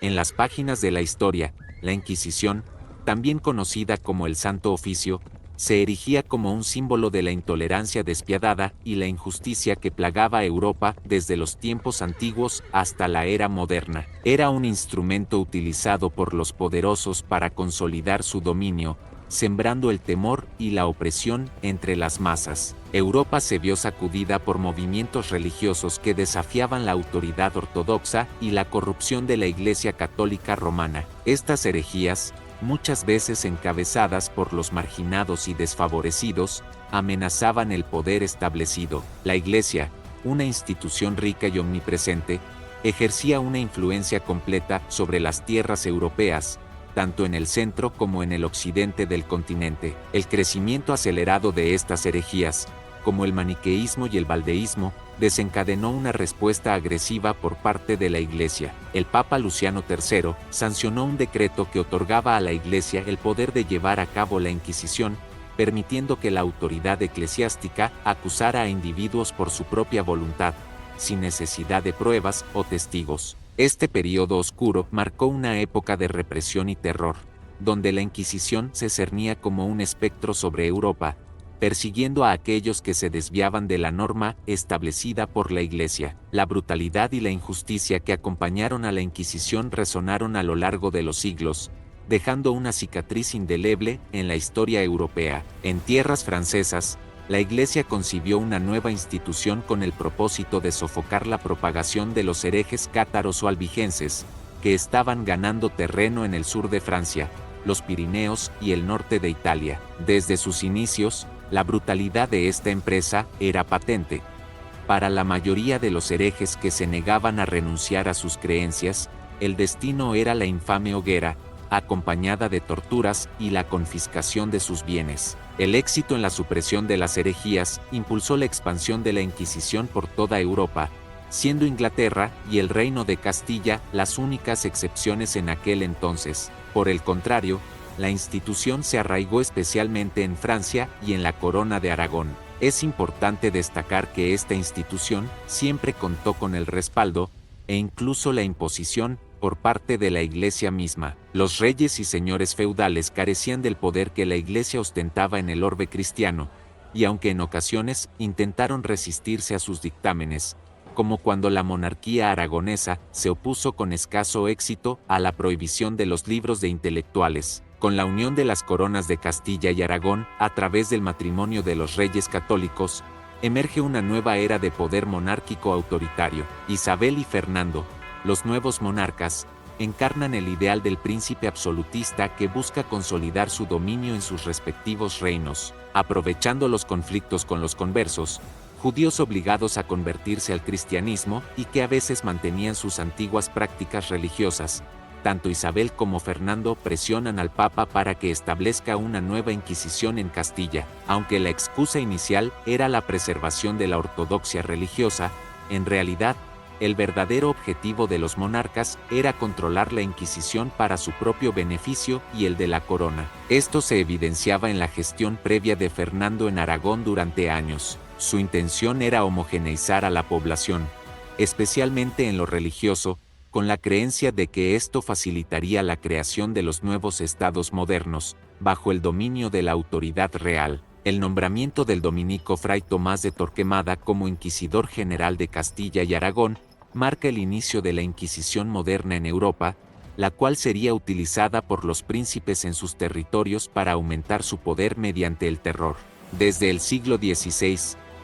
En las páginas de la historia, la Inquisición, también conocida como el Santo Oficio, se erigía como un símbolo de la intolerancia despiadada y la injusticia que plagaba a Europa desde los tiempos antiguos hasta la era moderna. Era un instrumento utilizado por los poderosos para consolidar su dominio, sembrando el temor y la opresión entre las masas. Europa se vio sacudida por movimientos religiosos que desafiaban la autoridad ortodoxa y la corrupción de la Iglesia Católica Romana. Estas herejías, muchas veces encabezadas por los marginados y desfavorecidos, amenazaban el poder establecido. La Iglesia, una institución rica y omnipresente, ejercía una influencia completa sobre las tierras europeas, tanto en el centro como en el occidente del continente. El crecimiento acelerado de estas herejías, como el maniqueísmo y el valdeísmo, desencadenó una respuesta agresiva por parte de la Iglesia. El Papa Luciano III sancionó un decreto que otorgaba a la Iglesia el poder de llevar a cabo la Inquisición, permitiendo que la autoridad eclesiástica acusara a individuos por su propia voluntad, sin necesidad de pruebas o testigos. Este período oscuro marcó una época de represión y terror, donde la Inquisición se cernía como un espectro sobre Europa, persiguiendo a aquellos que se desviaban de la norma establecida por la Iglesia. La brutalidad y la injusticia que acompañaron a la Inquisición resonaron a lo largo de los siglos, dejando una cicatriz indeleble en la historia europea. En tierras francesas, la Iglesia concibió una nueva institución con el propósito de sofocar la propagación de los herejes cátaros o albigenses, que estaban ganando terreno en el sur de Francia, los Pirineos y el norte de Italia. Desde sus inicios, la brutalidad de esta empresa era patente. Para la mayoría de los herejes que se negaban a renunciar a sus creencias, el destino era la infame hoguera, acompañada de torturas y la confiscación de sus bienes. El éxito en la supresión de las herejías impulsó la expansión de la Inquisición por toda Europa, siendo Inglaterra y el Reino de Castilla las únicas excepciones en aquel entonces. Por el contrario, la institución se arraigó especialmente en Francia y en la Corona de Aragón. Es importante destacar que esta institución siempre contó con el respaldo, e incluso la imposición, por parte de la Iglesia misma. Los reyes y señores feudales carecían del poder que la Iglesia ostentaba en el orbe cristiano, y aunque en ocasiones intentaron resistirse a sus dictámenes, como cuando la monarquía aragonesa se opuso con escaso éxito a la prohibición de los libros de intelectuales. Con la unión de las coronas de Castilla y Aragón, a través del matrimonio de los reyes católicos, emerge una nueva era de poder monárquico autoritario. Isabel y Fernando, los nuevos monarcas, encarnan el ideal del príncipe absolutista que busca consolidar su dominio en sus respectivos reinos, aprovechando los conflictos con los conversos, judíos obligados a convertirse al cristianismo y que a veces mantenían sus antiguas prácticas religiosas. Tanto Isabel como Fernando presionan al Papa para que establezca una nueva Inquisición en Castilla. Aunque la excusa inicial era la preservación de la ortodoxia religiosa, en realidad, el verdadero objetivo de los monarcas era controlar la Inquisición para su propio beneficio y el de la corona. Esto se evidenciaba en la gestión previa de Fernando en Aragón durante años. Su intención era homogeneizar a la población, especialmente en lo religioso, con la creencia de que esto facilitaría la creación de los nuevos estados modernos, bajo el dominio de la autoridad real. El nombramiento del dominico Fray Tomás de Torquemada como Inquisidor General de Castilla y Aragón marca el inicio de la Inquisición moderna en Europa, la cual sería utilizada por los príncipes en sus territorios para aumentar su poder mediante el terror. Desde el siglo XVI,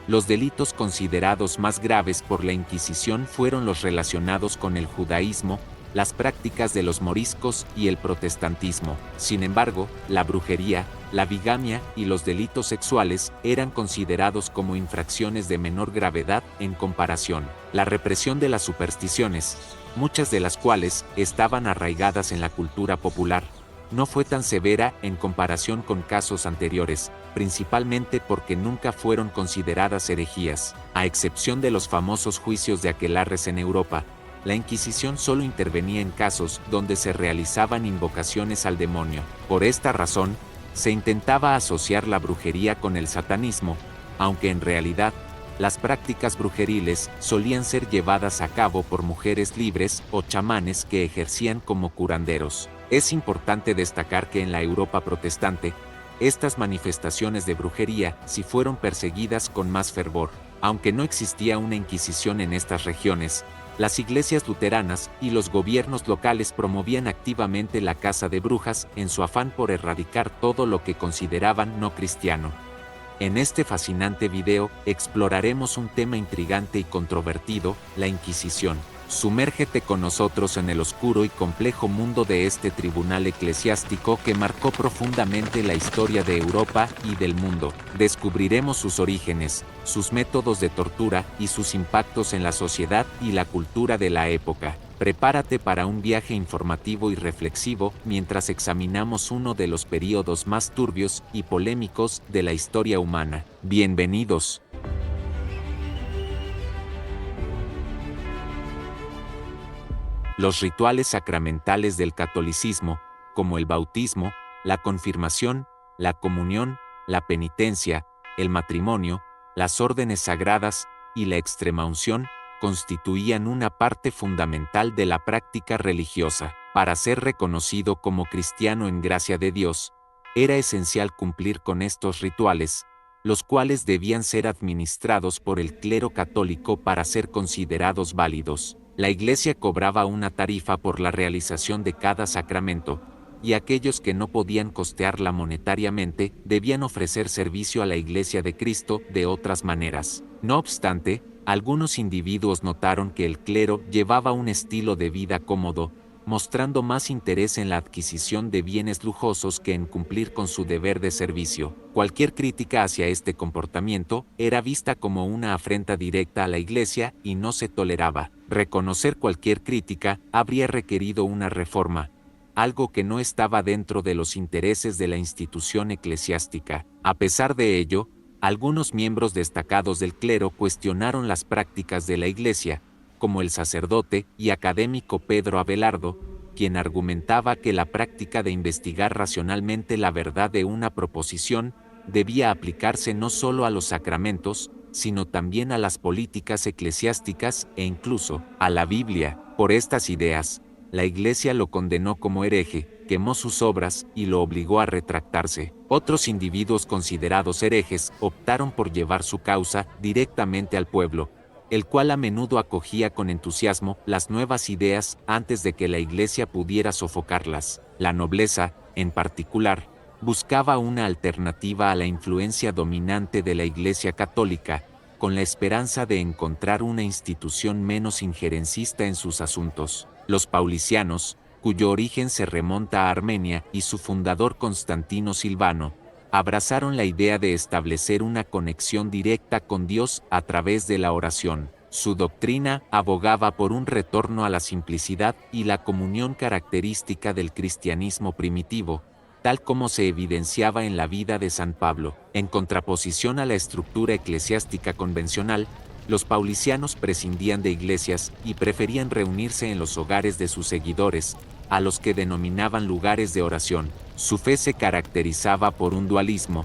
los delitos considerados más graves por la Inquisición fueron los relacionados con el judaísmo, las prácticas de los moriscos y el protestantismo. Sin embargo, la brujería, la bigamia y los delitos sexuales eran considerados como infracciones de menor gravedad en comparación. La represión de las supersticiones, muchas de las cuales estaban arraigadas en la cultura popular, no fue tan severa en comparación con casos anteriores, principalmente porque nunca fueron consideradas herejías. A excepción de los famosos juicios de aquelarres en Europa, la Inquisición solo intervenía en casos donde se realizaban invocaciones al demonio. Por esta razón, se intentaba asociar la brujería con el satanismo, aunque en realidad, Las prácticas brujeriles solían ser llevadas a cabo por mujeres libres o chamanes que ejercían como curanderos. Es importante destacar que en la Europa protestante, estas manifestaciones de brujería sí fueron perseguidas con más fervor. Aunque no existía una inquisición en estas regiones, las iglesias luteranas y los gobiernos locales promovían activamente la caza de brujas en su afán por erradicar todo lo que consideraban no cristiano. En este fascinante video exploraremos un tema intrigante y controvertido, la Inquisición. Sumérgete con nosotros en el oscuro y complejo mundo de este tribunal eclesiástico que marcó profundamente la historia de Europa y del mundo. Descubriremos sus orígenes, sus métodos de tortura y sus impactos en la sociedad y la cultura de la época. Prepárate para un viaje informativo y reflexivo mientras examinamos uno de los períodos más turbios y polémicos de la historia humana. Bienvenidos. Los rituales sacramentales del catolicismo, como el bautismo, la confirmación, la comunión, la penitencia, el matrimonio, las órdenes sagradas y la extremaunción, constituían una parte fundamental de la práctica religiosa. Para ser reconocido como cristiano en gracia de Dios, era esencial cumplir con estos rituales, los cuales debían ser administrados por el clero católico para ser considerados válidos. La Iglesia cobraba una tarifa por la realización de cada sacramento, y aquellos que no podían costearla monetariamente debían ofrecer servicio a la Iglesia de Cristo de otras maneras. No obstante, algunos individuos notaron que el clero llevaba un estilo de vida cómodo, mostrando más interés en la adquisición de bienes lujosos que en cumplir con su deber de servicio. Cualquier crítica hacia este comportamiento era vista como una afrenta directa a la Iglesia y no se toleraba. Reconocer cualquier crítica habría requerido una reforma, algo que no estaba dentro de los intereses de la institución eclesiástica. A pesar de ello, algunos miembros destacados del clero cuestionaron las prácticas de la Iglesia, como el sacerdote y académico Pedro Abelardo, quien argumentaba que la práctica de investigar racionalmente la verdad de una proposición debía aplicarse no solo a los sacramentos, sino también a las políticas eclesiásticas e incluso a la Biblia. Por estas ideas, la Iglesia lo condenó como hereje, quemó sus obras y lo obligó a retractarse. Otros individuos considerados herejes optaron por llevar su causa directamente al pueblo, el cual a menudo acogía con entusiasmo las nuevas ideas antes de que la Iglesia pudiera sofocarlas. La nobleza, en particular, buscaba una alternativa a la influencia dominante de la Iglesia católica, con la esperanza de encontrar una institución menos injerencista en sus asuntos. Los paulicianos, cuyo origen se remonta a Armenia, y su fundador Constantino Silvano, abrazaron la idea de establecer una conexión directa con Dios a través de la oración. Su doctrina abogaba por un retorno a la simplicidad y la comunión característica del cristianismo primitivo, tal como se evidenciaba en la vida de San Pablo. En contraposición a la estructura eclesiástica convencional, los paulicianos prescindían de iglesias y preferían reunirse en los hogares de sus seguidores, a los que denominaban lugares de oración. Su fe se caracterizaba por un dualismo,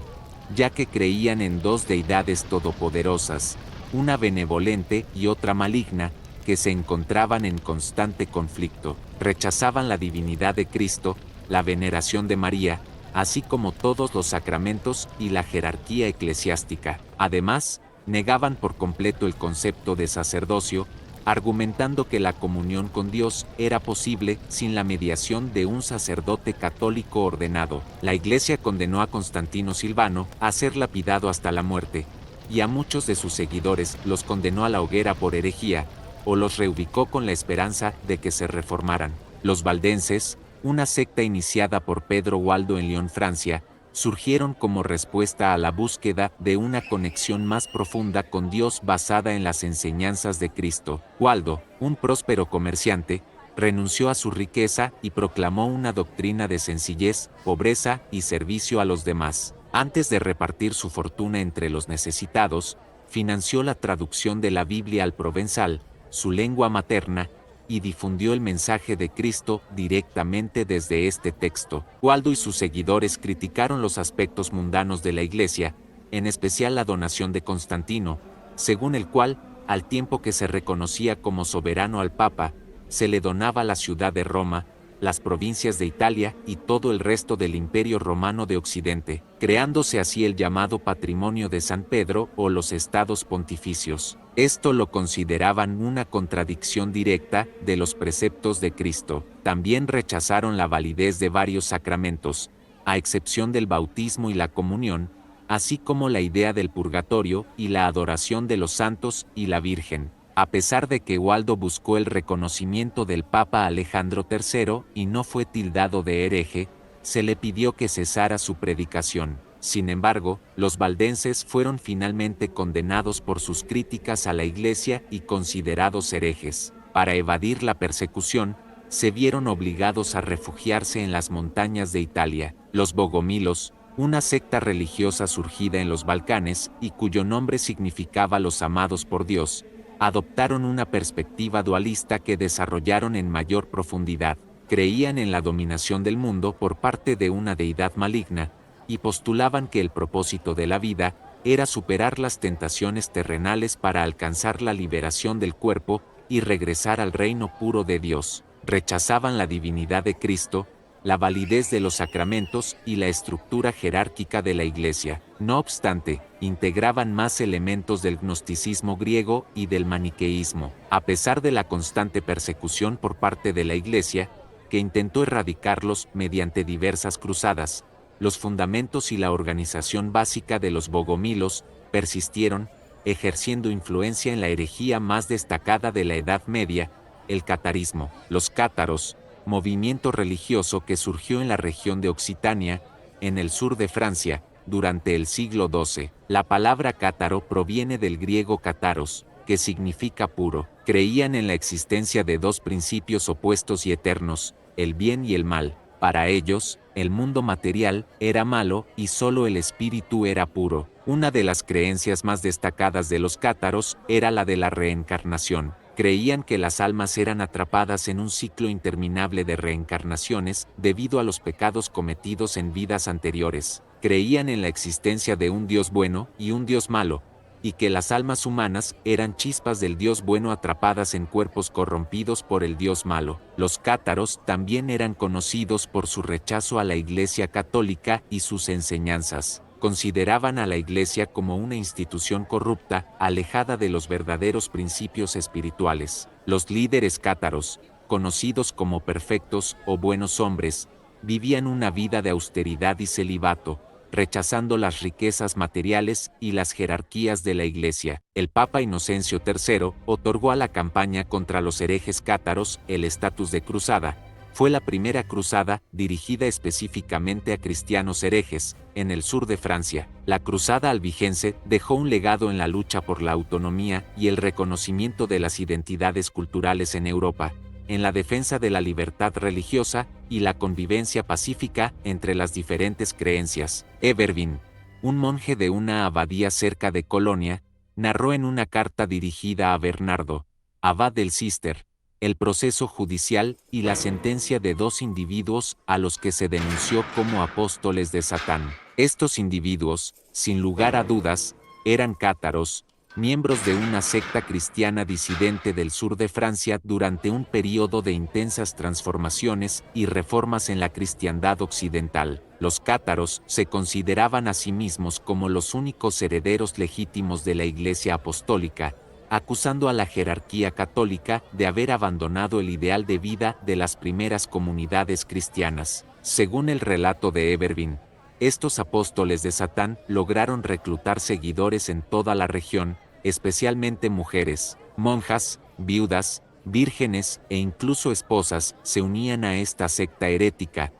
ya que creían en dos deidades todopoderosas, una benevolente y otra maligna, que se encontraban en constante conflicto. Rechazaban la divinidad de Cristo, la veneración de María, así como todos los sacramentos y la jerarquía eclesiástica. Además, negaban por completo el concepto de sacerdocio, argumentando que la comunión con Dios era posible sin la mediación de un sacerdote católico ordenado. La Iglesia condenó a Constantino Silvano a ser lapidado hasta la muerte, y a muchos de sus seguidores los condenó a la hoguera por herejía, o los reubicó con la esperanza de que se reformaran. Los valdenses, una secta iniciada por Pedro Waldo en Lyon, Francia, surgieron como respuesta a la búsqueda de una conexión más profunda con Dios basada en las enseñanzas de Cristo. Waldo, un próspero comerciante, renunció a su riqueza y proclamó una doctrina de sencillez, pobreza y servicio a los demás. Antes de repartir su fortuna entre los necesitados, financió la traducción de la Biblia al provenzal, su lengua materna, y difundió el mensaje de Cristo directamente desde este texto. Waldo y sus seguidores criticaron los aspectos mundanos de la Iglesia, en especial la donación de Constantino, según el cual, al tiempo que se reconocía como soberano al Papa, se le donaba la ciudad de Roma, las provincias de Italia y todo el resto del Imperio Romano de Occidente, creándose así el llamado Patrimonio de San Pedro o los Estados Pontificios. Esto lo consideraban una contradicción directa de los preceptos de Cristo. También rechazaron la validez de varios sacramentos, a excepción del bautismo y la comunión, así como la idea del purgatorio y la adoración de los santos y la Virgen. A pesar de que Waldo buscó el reconocimiento del Papa Alejandro III y no fue tildado de hereje, se le pidió que cesara su predicación. Sin embargo, los valdenses fueron finalmente condenados por sus críticas a la Iglesia y considerados herejes. Para evadir la persecución, se vieron obligados a refugiarse en las montañas de Italia. Los bogomilos, una secta religiosa surgida en los Balcanes y cuyo nombre significaba los amados por Dios, adoptaron una perspectiva dualista que desarrollaron en mayor profundidad. Creían en la dominación del mundo por parte de una deidad maligna, y postulaban que el propósito de la vida era superar las tentaciones terrenales para alcanzar la liberación del cuerpo y regresar al reino puro de Dios. Rechazaban la divinidad de Cristo, la validez de los sacramentos y la estructura jerárquica de la Iglesia. No obstante, integraban más elementos del gnosticismo griego y del maniqueísmo. A pesar de la constante persecución por parte de la Iglesia, que intentó erradicarlos mediante diversas cruzadas, los fundamentos y la organización básica de los bogomilos persistieron, ejerciendo influencia en la herejía más destacada de la Edad Media, el catarismo. Los cátaros, movimiento religioso que surgió en la región de Occitania, en el sur de Francia, durante el siglo XII. La palabra cátaro proviene del griego kataros, que significa puro. Creían en la existencia de dos principios opuestos y eternos, el bien y el mal. Para ellos, el mundo material era malo y solo el espíritu era puro. Una de las creencias más destacadas de los cátaros era la de la reencarnación. Creían que las almas eran atrapadas en un ciclo interminable de reencarnaciones debido a los pecados cometidos en vidas anteriores. Creían en la existencia de un Dios bueno y un Dios malo, y que las almas humanas eran chispas del Dios bueno atrapadas en cuerpos corrompidos por el Dios malo. Los cátaros también eran conocidos por su rechazo a la Iglesia Católica y sus enseñanzas. Consideraban a la Iglesia como una institución corrupta, alejada de los verdaderos principios espirituales. Los líderes cátaros, conocidos como perfectos o buenos hombres, vivían una vida de austeridad y celibato, rechazando las riquezas materiales y las jerarquías de la Iglesia. El Papa Inocencio III otorgó a la campaña contra los herejes cátaros el estatus de cruzada. Fue la primera cruzada dirigida específicamente a cristianos herejes, en el sur de Francia. La cruzada albigense dejó un legado en la lucha por la autonomía y el reconocimiento de las identidades culturales en Europa, en la defensa de la libertad religiosa y la convivencia pacífica entre las diferentes creencias. Evervin, un monje de una abadía cerca de Colonia, narró en una carta dirigida a Bernardo, abad del Císter, el proceso judicial y la sentencia de dos individuos a los que se denunció como apóstoles de Satán. Estos individuos, sin lugar a dudas, eran cátaros, miembros de una secta cristiana disidente del sur de Francia durante un período de intensas transformaciones y reformas en la cristiandad occidental. Los cátaros se consideraban a sí mismos como los únicos herederos legítimos de la Iglesia Apostólica, acusando a la jerarquía católica de haber abandonado el ideal de vida de las primeras comunidades cristianas. Según el relato de Evervin, estos apóstoles de Satán lograron reclutar seguidores en toda la región, especialmente mujeres, monjas, viudas, vírgenes e incluso esposas se unían a esta secta herética,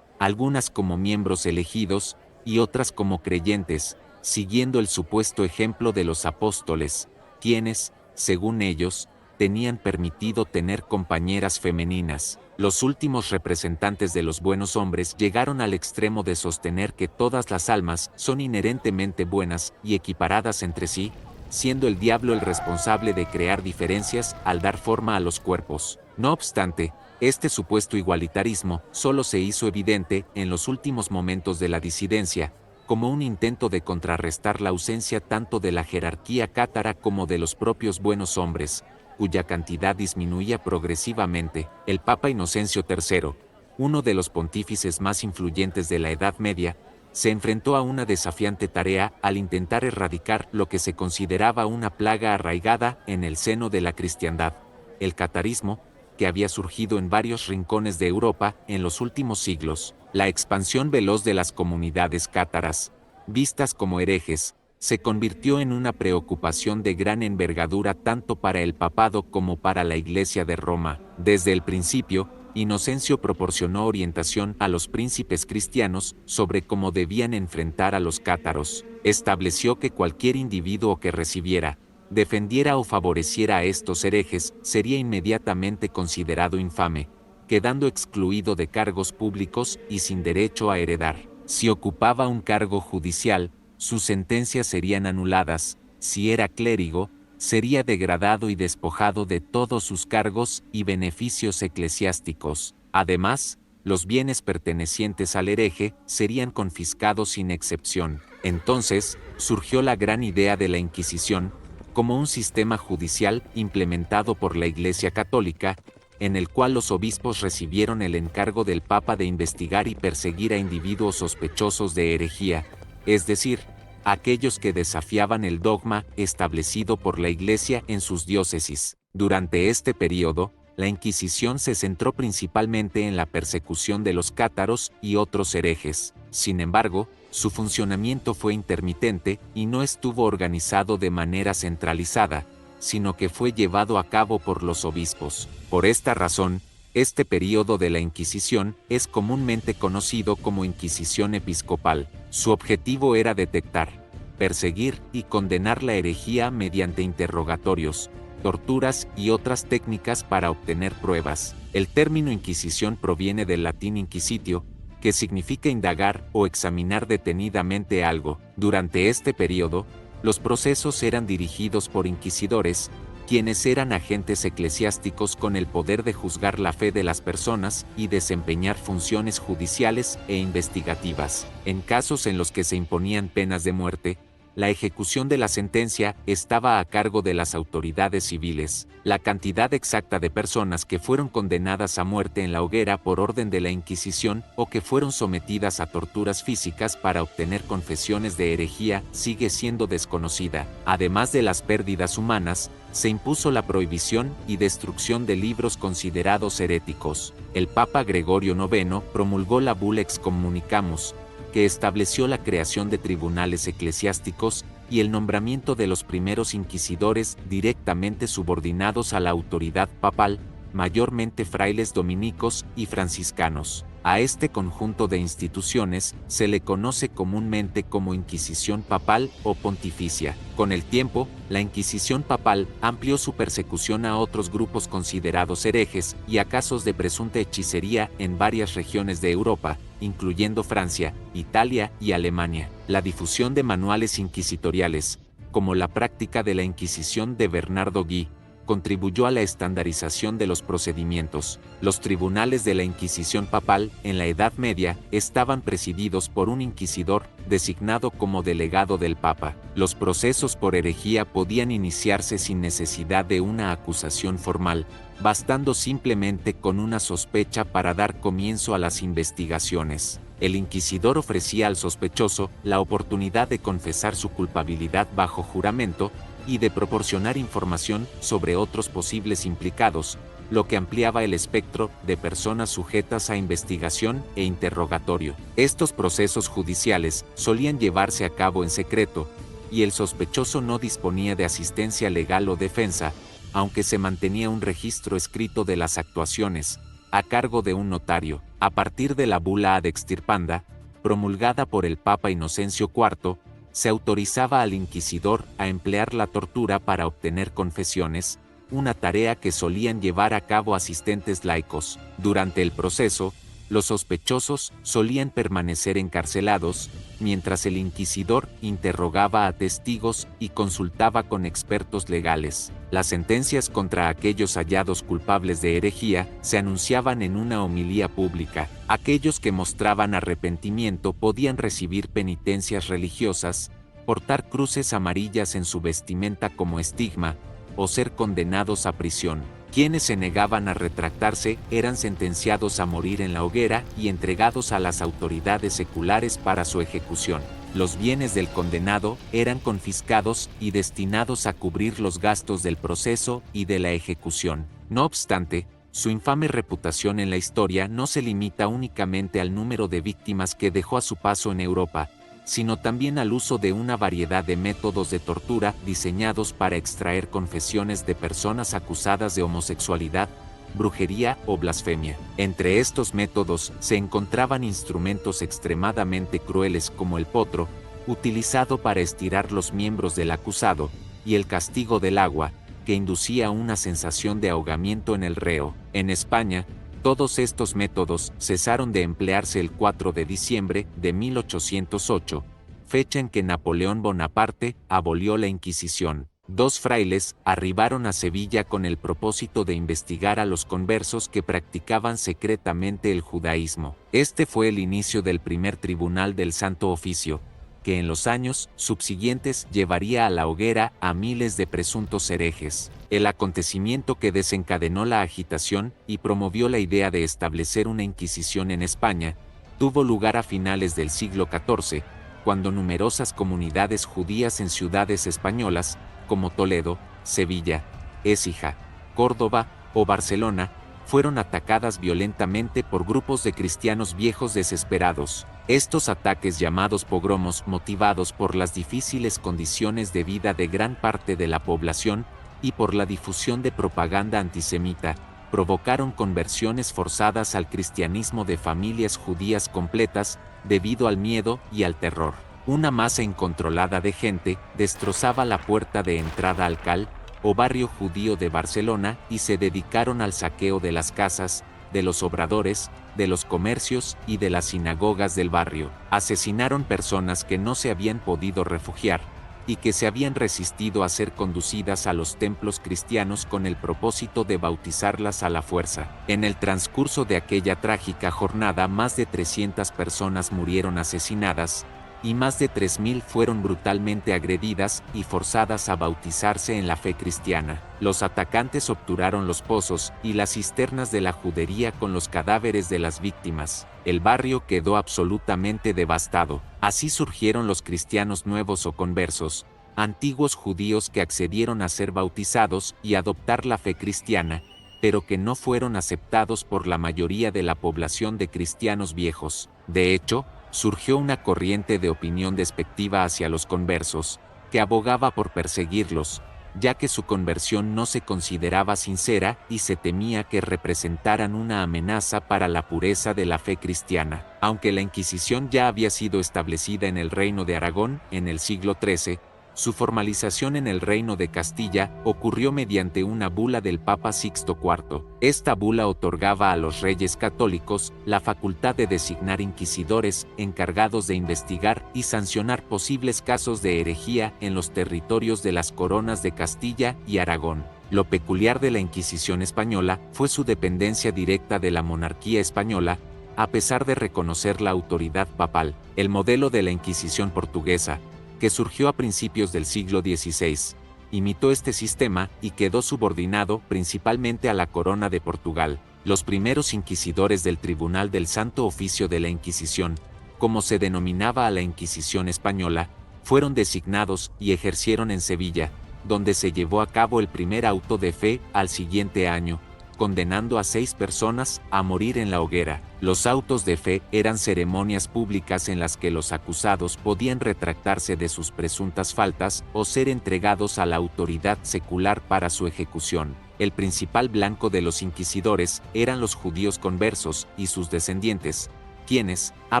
algunas como miembros elegidos y otras como creyentes, siguiendo el supuesto ejemplo de los apóstoles, quienes, según ellos, tenían permitido tener compañeras femeninas. Los últimos representantes de los buenos hombres llegaron al extremo de sostener que todas las almas son inherentemente buenas y equiparadas entre sí, siendo el diablo el responsable de crear diferencias al dar forma a los cuerpos. No obstante, este supuesto igualitarismo solo se hizo evidente en los últimos momentos de la disidencia, como un intento de contrarrestar la ausencia tanto de la jerarquía cátara como de los propios buenos hombres, cuya cantidad disminuía progresivamente. El Papa Inocencio III, uno de los pontífices más influyentes de la Edad Media, se enfrentó a una desafiante tarea al intentar erradicar lo que se consideraba una plaga arraigada en el seno de la cristiandad, el catarismo, que había surgido en varios rincones de Europa en los últimos siglos. La expansión veloz de las comunidades cátaras, vistas como herejes, se convirtió en una preocupación de gran envergadura tanto para el papado como para la Iglesia de Roma. Desde el principio, Inocencio proporcionó orientación a los príncipes cristianos sobre cómo debían enfrentar a los cátaros. Estableció que cualquier individuo que recibiera, defendiera o favoreciera a estos herejes sería inmediatamente considerado infame, quedando excluido de cargos públicos y sin derecho a heredar. Si ocupaba un cargo judicial, sus sentencias serían anuladas. Si era clérigo, sería degradado y despojado de todos sus cargos y beneficios eclesiásticos. Además, los bienes pertenecientes al hereje serían confiscados sin excepción. Entonces, surgió la gran idea de la Inquisición, como un sistema judicial implementado por la Iglesia Católica, en el cual los obispos recibieron el encargo del Papa de investigar y perseguir a individuos sospechosos de herejía, es decir, aquellos que desafiaban el dogma establecido por la Iglesia en sus diócesis. Durante este período, la Inquisición se centró principalmente en la persecución de los cátaros y otros herejes. Sin embargo, su funcionamiento fue intermitente y no estuvo organizado de manera centralizada, sino que fue llevado a cabo por los obispos. Por esta razón, este período de la Inquisición es comúnmente conocido como Inquisición episcopal. Su objetivo era detectar, perseguir y condenar la herejía mediante interrogatorios, torturas y otras técnicas para obtener pruebas. El término Inquisición proviene del latín inquisitio, que significa indagar o examinar detenidamente algo. Durante este periodo, los procesos eran dirigidos por inquisidores, quienes eran agentes eclesiásticos con el poder de juzgar la fe de las personas y desempeñar funciones judiciales e investigativas. En casos en los que se imponían penas de muerte, la ejecución de la sentencia estaba a cargo de las autoridades civiles. La cantidad exacta de personas que fueron condenadas a muerte en la hoguera por orden de la Inquisición o que fueron sometidas a torturas físicas para obtener confesiones de herejía sigue siendo desconocida. Además de las pérdidas humanas, se impuso la prohibición y destrucción de libros considerados heréticos. El Papa Gregorio IX promulgó la Bula Excommunicamus, que estableció la creación de tribunales eclesiásticos y el nombramiento de los primeros inquisidores directamente subordinados a la autoridad papal, mayormente frailes dominicos y franciscanos. A este conjunto de instituciones se le conoce comúnmente como Inquisición papal o pontificia. Con el tiempo, la Inquisición papal amplió su persecución a otros grupos considerados herejes y a casos de presunta hechicería en varias regiones de Europa, incluyendo Francia, Italia y Alemania. La difusión de manuales inquisitoriales, como la práctica de la Inquisición de Bernardo Gui, contribuyó a la estandarización de los procedimientos. Los tribunales de la Inquisición papal en la Edad Media estaban presididos por un inquisidor designado como delegado del Papa. Los procesos por herejía podían iniciarse sin necesidad de una acusación formal, bastando simplemente con una sospecha para dar comienzo a las investigaciones. El inquisidor ofrecía al sospechoso la oportunidad de confesar su culpabilidad bajo juramento y de proporcionar información sobre otros posibles implicados, lo que ampliaba el espectro de personas sujetas a investigación e interrogatorio. Estos procesos judiciales solían llevarse a cabo en secreto, y el sospechoso no disponía de asistencia legal o defensa, aunque se mantenía un registro escrito de las actuaciones, a cargo de un notario. A partir de la Bula Ad Extirpanda, promulgada por el Papa Inocencio IV, se autorizaba al inquisidor a emplear la tortura para obtener confesiones, una tarea que solían llevar a cabo asistentes laicos. Durante el proceso, Los sospechosos solían permanecer encarcelados, mientras el inquisidor interrogaba a testigos y consultaba con expertos legales. Las sentencias contra aquellos hallados culpables de herejía se anunciaban en una homilía pública. Aquellos que mostraban arrepentimiento podían recibir penitencias religiosas, portar cruces amarillas en su vestimenta como estigma, o ser condenados a prisión. Quienes se negaban a retractarse eran sentenciados a morir en la hoguera y entregados a las autoridades seculares para su ejecución. Los bienes del condenado eran confiscados y destinados a cubrir los gastos del proceso y de la ejecución. No obstante, su infame reputación en la historia no se limita únicamente al número de víctimas que dejó a su paso en Europa, sino también al uso de una variedad de métodos de tortura diseñados para extraer confesiones de personas acusadas de homosexualidad, brujería o blasfemia. Entre estos métodos se encontraban instrumentos extremadamente crueles como el potro, utilizado para estirar los miembros del acusado, y el castigo del agua, que inducía una sensación de ahogamiento en el reo. En España, todos estos métodos cesaron de emplearse el 4 de diciembre de 1808, fecha en que Napoleón Bonaparte abolió la Inquisición. Dos frailes arribaron a Sevilla con el propósito de investigar a los conversos que practicaban secretamente el judaísmo. Este fue el inicio del primer tribunal del Santo Oficio, que en los años subsiguientes llevaría a la hoguera a miles de presuntos herejes. El acontecimiento que desencadenó la agitación y promovió la idea de establecer una Inquisición en España, tuvo lugar a finales del siglo XIV, cuando numerosas comunidades judías en ciudades españolas, como Toledo, Sevilla, Écija, Córdoba o Barcelona, fueron atacadas violentamente por grupos de cristianos viejos desesperados. Estos ataques, llamados pogromos, motivados por las difíciles condiciones de vida de gran parte de la población y por la difusión de propaganda antisemita, provocaron conversiones forzadas al cristianismo de familias judías completas, debido al miedo y al terror. Una masa incontrolada de gente destrozaba la puerta de entrada al Cal, o barrio judío de Barcelona, y se dedicaron al saqueo de las casas, de los obradores, de los comercios y de las sinagogas del barrio. Asesinaron personas que no se habían podido refugiar, y que se habían resistido a ser conducidas a los templos cristianos con el propósito de bautizarlas a la fuerza. En el transcurso de aquella trágica jornada, más de 300 personas murieron asesinadas, y más de 3.000 fueron brutalmente agredidas y forzadas a bautizarse en la fe cristiana. Los atacantes obturaron los pozos y las cisternas de la judería con los cadáveres de las víctimas. El barrio quedó absolutamente devastado. Así surgieron los cristianos nuevos o conversos, antiguos judíos que accedieron a ser bautizados y adoptar la fe cristiana, pero que no fueron aceptados por la mayoría de la población de cristianos viejos. De hecho, surgió una corriente de opinión despectiva hacia los conversos, que abogaba por perseguirlos, ya que su conversión no se consideraba sincera y se temía que representaran una amenaza para la pureza de la fe cristiana. Aunque la Inquisición ya había sido establecida en el Reino de Aragón en el siglo XIII, su formalización en el Reino de Castilla ocurrió mediante una bula del Papa Sixto IV. Esta bula otorgaba a los reyes católicos la facultad de designar inquisidores encargados de investigar y sancionar posibles casos de herejía en los territorios de las coronas de Castilla y Aragón. Lo peculiar de la Inquisición española fue su dependencia directa de la monarquía española, a pesar de reconocer la autoridad papal. El modelo de la Inquisición portuguesa, que surgió a principios del siglo XVI, imitó este sistema y quedó subordinado principalmente a la corona de Portugal. Los primeros inquisidores del Tribunal del Santo Oficio de la Inquisición, como se denominaba a la Inquisición española, fueron designados y ejercieron en Sevilla, donde se llevó a cabo el primer auto de fe al siguiente año, condenando a 6 personas a morir en la hoguera. Los autos de fe eran ceremonias públicas en las que los acusados podían retractarse de sus presuntas faltas o ser entregados a la autoridad secular para su ejecución. El principal blanco de los inquisidores eran los judíos conversos y sus descendientes, quienes, a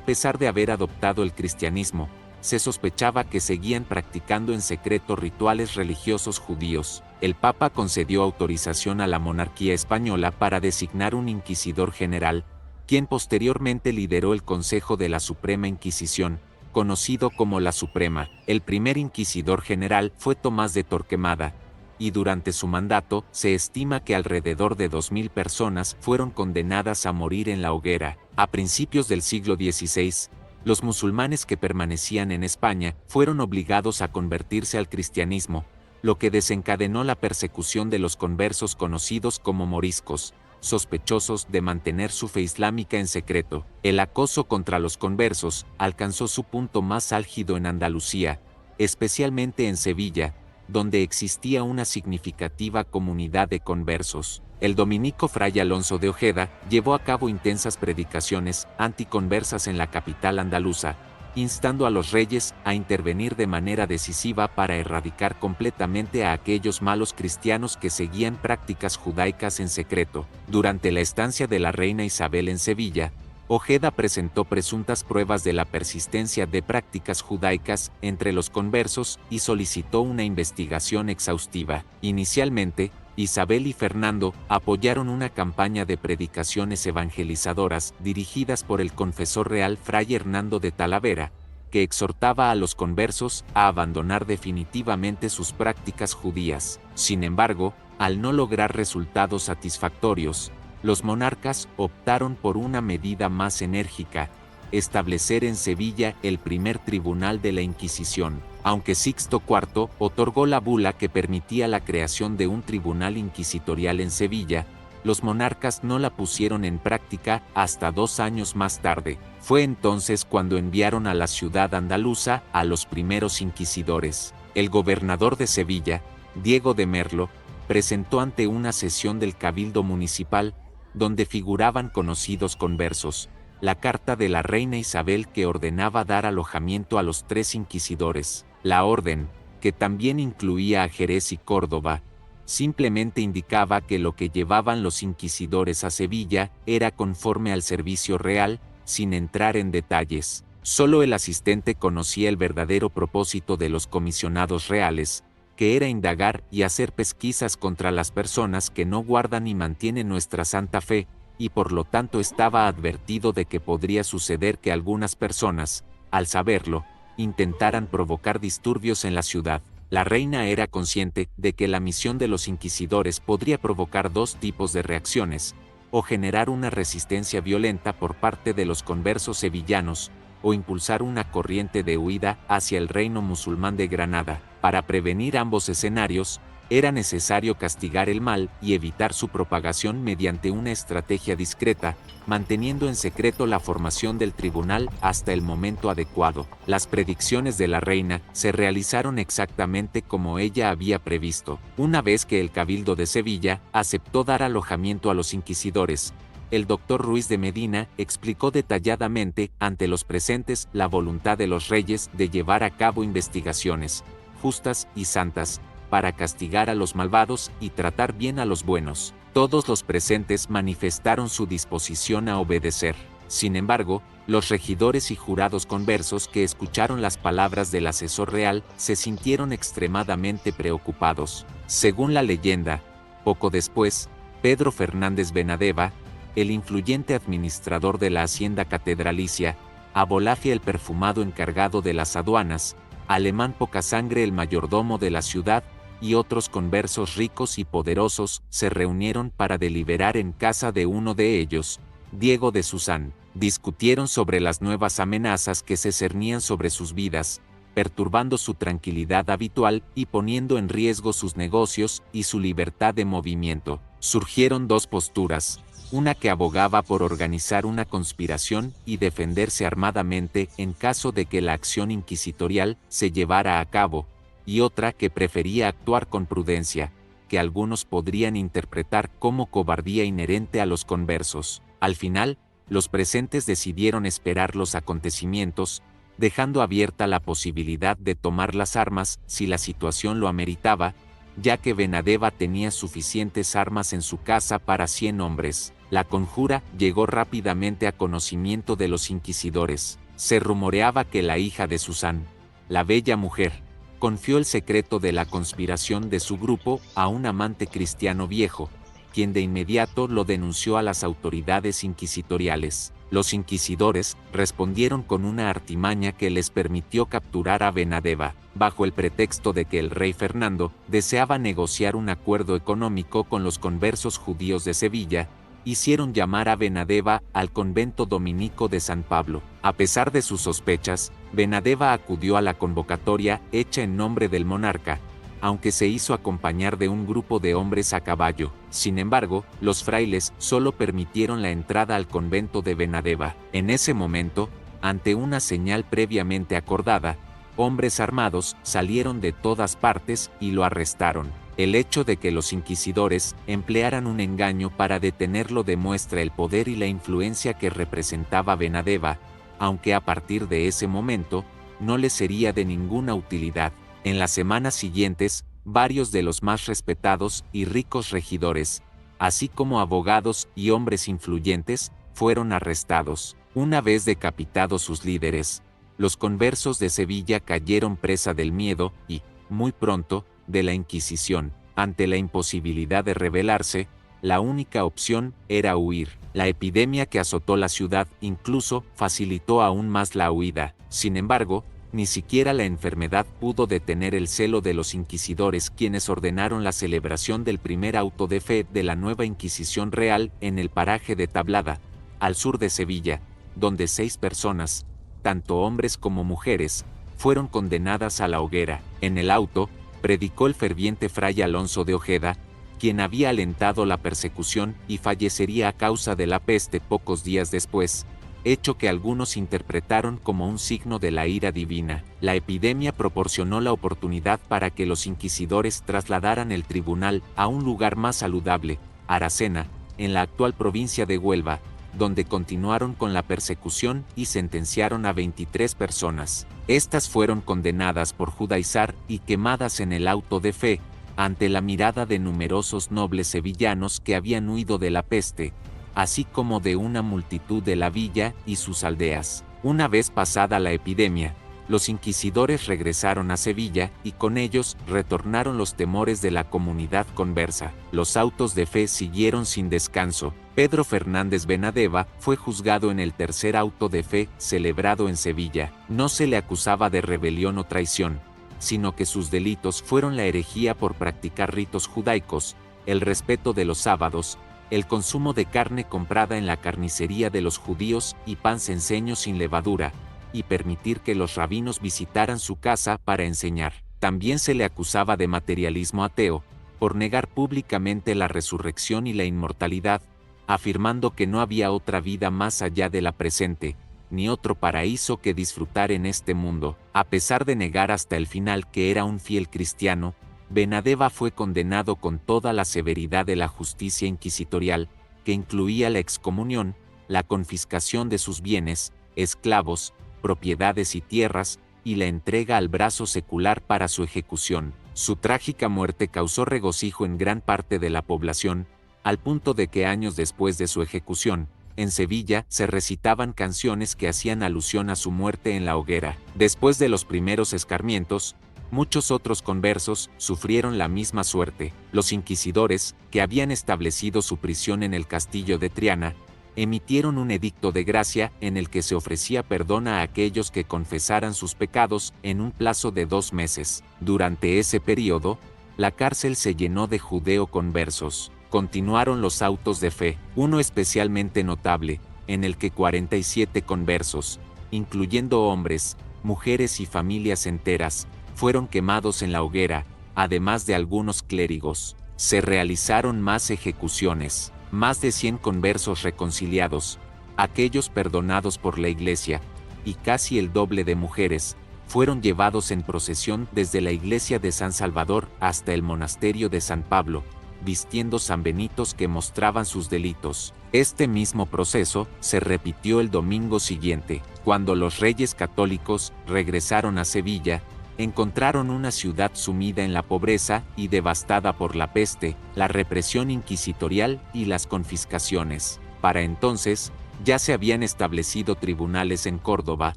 pesar de haber adoptado el cristianismo, se sospechaba que seguían practicando en secreto rituales religiosos judíos. El Papa concedió autorización a la monarquía española para designar un inquisidor general, quien posteriormente lideró el Consejo de la Suprema Inquisición, conocido como la Suprema. El primer inquisidor general fue Tomás de Torquemada, y durante su mandato se estima que alrededor de 2000 personas fueron condenadas a morir en la hoguera. A principios del siglo XVI, los musulmanes que permanecían en España fueron obligados a convertirse al cristianismo, lo que desencadenó la persecución de los conversos conocidos como moriscos, sospechosos de mantener su fe islámica en secreto. El acoso contra los conversos alcanzó su punto más álgido en Andalucía, especialmente en Sevilla, donde existía una significativa comunidad de conversos. El dominico fray Alonso de Ojeda llevó a cabo intensas predicaciones anticonversas en la capital andaluza, instando a los reyes a intervenir de manera decisiva para erradicar completamente a aquellos malos cristianos que seguían prácticas judaicas en secreto. Durante la estancia de la reina Isabel en Sevilla, Ojeda presentó presuntas pruebas de la persistencia de prácticas judaicas entre los conversos y solicitó una investigación exhaustiva. Inicialmente, Isabel y Fernando apoyaron una campaña de predicaciones evangelizadoras dirigidas por el confesor real Fray Hernando de Talavera, que exhortaba a los conversos a abandonar definitivamente sus prácticas judías. Sin embargo, al no lograr resultados satisfactorios, los monarcas optaron por una medida más enérgica: establecer en Sevilla el primer tribunal de la Inquisición. Aunque Sixto IV otorgó la bula que permitía la creación de un tribunal inquisitorial en Sevilla, los monarcas no la pusieron en práctica hasta 2 años más tarde. Fue entonces cuando enviaron a la ciudad andaluza a los primeros inquisidores. El gobernador de Sevilla, Diego de Merlo, presentó ante una sesión del Cabildo Municipal, donde figuraban conocidos conversos, la carta de la reina Isabel que ordenaba dar alojamiento a los 3 inquisidores. La orden, que también incluía a Jerez y Córdoba, simplemente indicaba que lo que llevaban los inquisidores a Sevilla era conforme al servicio real, sin entrar en detalles. Solo el asistente conocía el verdadero propósito de los comisionados reales, que era indagar y hacer pesquisas contra las personas que no guardan y mantienen nuestra santa fe, y por lo tanto estaba advertido de que podría suceder que algunas personas, al saberlo, intentaran provocar disturbios en la ciudad. La reina era consciente de que la misión de los inquisidores podría provocar 2 tipos de reacciones: o generar una resistencia violenta por parte de los conversos sevillanos, o impulsar una corriente de huida hacia el reino musulmán de Granada. Para prevenir ambos escenarios, era necesario castigar el mal y evitar su propagación mediante una estrategia discreta, manteniendo en secreto la formación del tribunal hasta el momento adecuado. Las predicciones de la reina se realizaron exactamente como ella había previsto. Una vez que el Cabildo de Sevilla aceptó dar alojamiento a los inquisidores, el doctor Ruiz de Medina explicó detalladamente ante los presentes la voluntad de los reyes de llevar a cabo investigaciones justas y santas, para castigar a los malvados y tratar bien a los buenos. Todos los presentes manifestaron su disposición a obedecer. Sin embargo, los regidores y jurados conversos que escucharon las palabras del asesor real se sintieron extremadamente preocupados. Según la leyenda, poco después, Pedro Fernández Benadeva, el influyente administrador de la hacienda catedralicia, Abolafia el perfumado encargado de las aduanas, Alemán Pocasangre el mayordomo de la ciudad, y otros conversos ricos y poderosos se reunieron para deliberar en casa de uno de ellos, Diego de Susán. Discutieron sobre las nuevas amenazas que se cernían sobre sus vidas, perturbando su tranquilidad habitual y poniendo en riesgo sus negocios y su libertad de movimiento. Surgieron 2 posturas: una que abogaba por organizar una conspiración y defenderse armadamente en caso de que la acción inquisitorial se llevara a cabo, y otra que prefería actuar con prudencia, que algunos podrían interpretar como cobardía inherente a los conversos. Al final, los presentes decidieron esperar los acontecimientos, dejando abierta la posibilidad de tomar las armas si la situación lo ameritaba, ya que Benadeva tenía suficientes armas en su casa para 100 hombres. La conjura llegó rápidamente a conocimiento de los inquisidores. Se rumoreaba que la hija de Susán, la bella mujer, confió el secreto de la conspiración de su grupo a un amante cristiano viejo, quien de inmediato lo denunció a las autoridades inquisitoriales. Los inquisidores respondieron con una artimaña que les permitió capturar a Benadeva, bajo el pretexto de que el rey Fernando deseaba negociar un acuerdo económico con los conversos judíos de Sevilla. Hicieron llamar a Benadeva al convento dominico de San Pablo. A pesar de sus sospechas, Benadeva acudió a la convocatoria hecha en nombre del monarca, aunque se hizo acompañar de un grupo de hombres a caballo. Sin embargo, los frailes solo permitieron la entrada al convento de Benadeva. En ese momento, ante una señal previamente acordada, hombres armados salieron de todas partes y lo arrestaron. El hecho de que los inquisidores emplearan un engaño para detenerlo demuestra el poder y la influencia que representaba Benadeva, aunque a partir de ese momento, no le sería de ninguna utilidad. En las semanas siguientes, varios de los más respetados y ricos regidores, así como abogados y hombres influyentes, fueron arrestados. Una vez decapitados sus líderes, los conversos de Sevilla cayeron presa del miedo y, muy pronto, de la Inquisición. Ante la imposibilidad de rebelarse, la única opción era huir. La epidemia que azotó la ciudad incluso facilitó aún más la huida. Sin embargo, ni siquiera la enfermedad pudo detener el celo de los inquisidores, quienes ordenaron la celebración del primer auto de fe de la nueva Inquisición real en el paraje de Tablada, al sur de Sevilla, donde 6 personas, tanto hombres como mujeres, fueron condenadas a la hoguera. En el auto, predicó el ferviente fray Alonso de Ojeda, quien había alentado la persecución y fallecería a causa de la peste pocos días después, hecho que algunos interpretaron como un signo de la ira divina. La epidemia proporcionó la oportunidad para que los inquisidores trasladaran el tribunal a un lugar más saludable, Aracena, en la actual provincia de Huelva, donde continuaron con la persecución y sentenciaron a 23 personas. Estas fueron condenadas por judaizar y quemadas en el auto de fe, ante la mirada de numerosos nobles sevillanos que habían huido de la peste, así como de una multitud de la villa y sus aldeas. Una vez pasada la epidemia, los inquisidores regresaron a Sevilla y con ellos retornaron los temores de la comunidad conversa. Los autos de fe siguieron sin descanso. Pedro Fernández Benadeva fue juzgado en el tercer auto de fe celebrado en Sevilla. No se le acusaba de rebelión o traición, sino que sus delitos fueron la herejía por practicar ritos judaicos, el respeto de los sábados, el consumo de carne comprada en la carnicería de los judíos y pan cenceño sin levadura, y permitir que los rabinos visitaran su casa para enseñar. También se le acusaba de materialismo ateo, por negar públicamente la resurrección y la inmortalidad, afirmando que no había otra vida más allá de la presente, ni otro paraíso que disfrutar en este mundo. A pesar de negar hasta el final que era un fiel cristiano, Benadeva fue condenado con toda la severidad de la justicia inquisitorial, que incluía la excomunión, la confiscación de sus bienes, esclavos, propiedades y tierras, y la entrega al brazo secular para su ejecución. Su trágica muerte causó regocijo en gran parte de la población, al punto de que años después de su ejecución, en Sevilla se recitaban canciones que hacían alusión a su muerte en la hoguera. Después de los primeros escarmientos, muchos otros conversos sufrieron la misma suerte. Los inquisidores, que habían establecido su prisión en el castillo de Triana, emitieron un edicto de gracia en el que se ofrecía perdón a aquellos que confesaran sus pecados en un plazo de 2 meses. Durante ese periodo, la cárcel se llenó de judeo-conversos. Continuaron los autos de fe, uno especialmente notable, en el que 47 conversos, incluyendo hombres, mujeres y familias enteras, fueron quemados en la hoguera, además de algunos clérigos. Se realizaron más ejecuciones. Más de 100 conversos reconciliados, aquellos perdonados por la Iglesia, y casi el doble de mujeres, fueron llevados en procesión desde la iglesia de San Salvador hasta el monasterio de San Pablo, vistiendo sanbenitos que mostraban sus delitos. Este mismo proceso se repitió el domingo siguiente, cuando los reyes católicos regresaron a Sevilla. Encontraron una ciudad sumida en la pobreza y devastada por la peste, la represión inquisitorial y las confiscaciones. Para entonces, ya se habían establecido tribunales en Córdoba,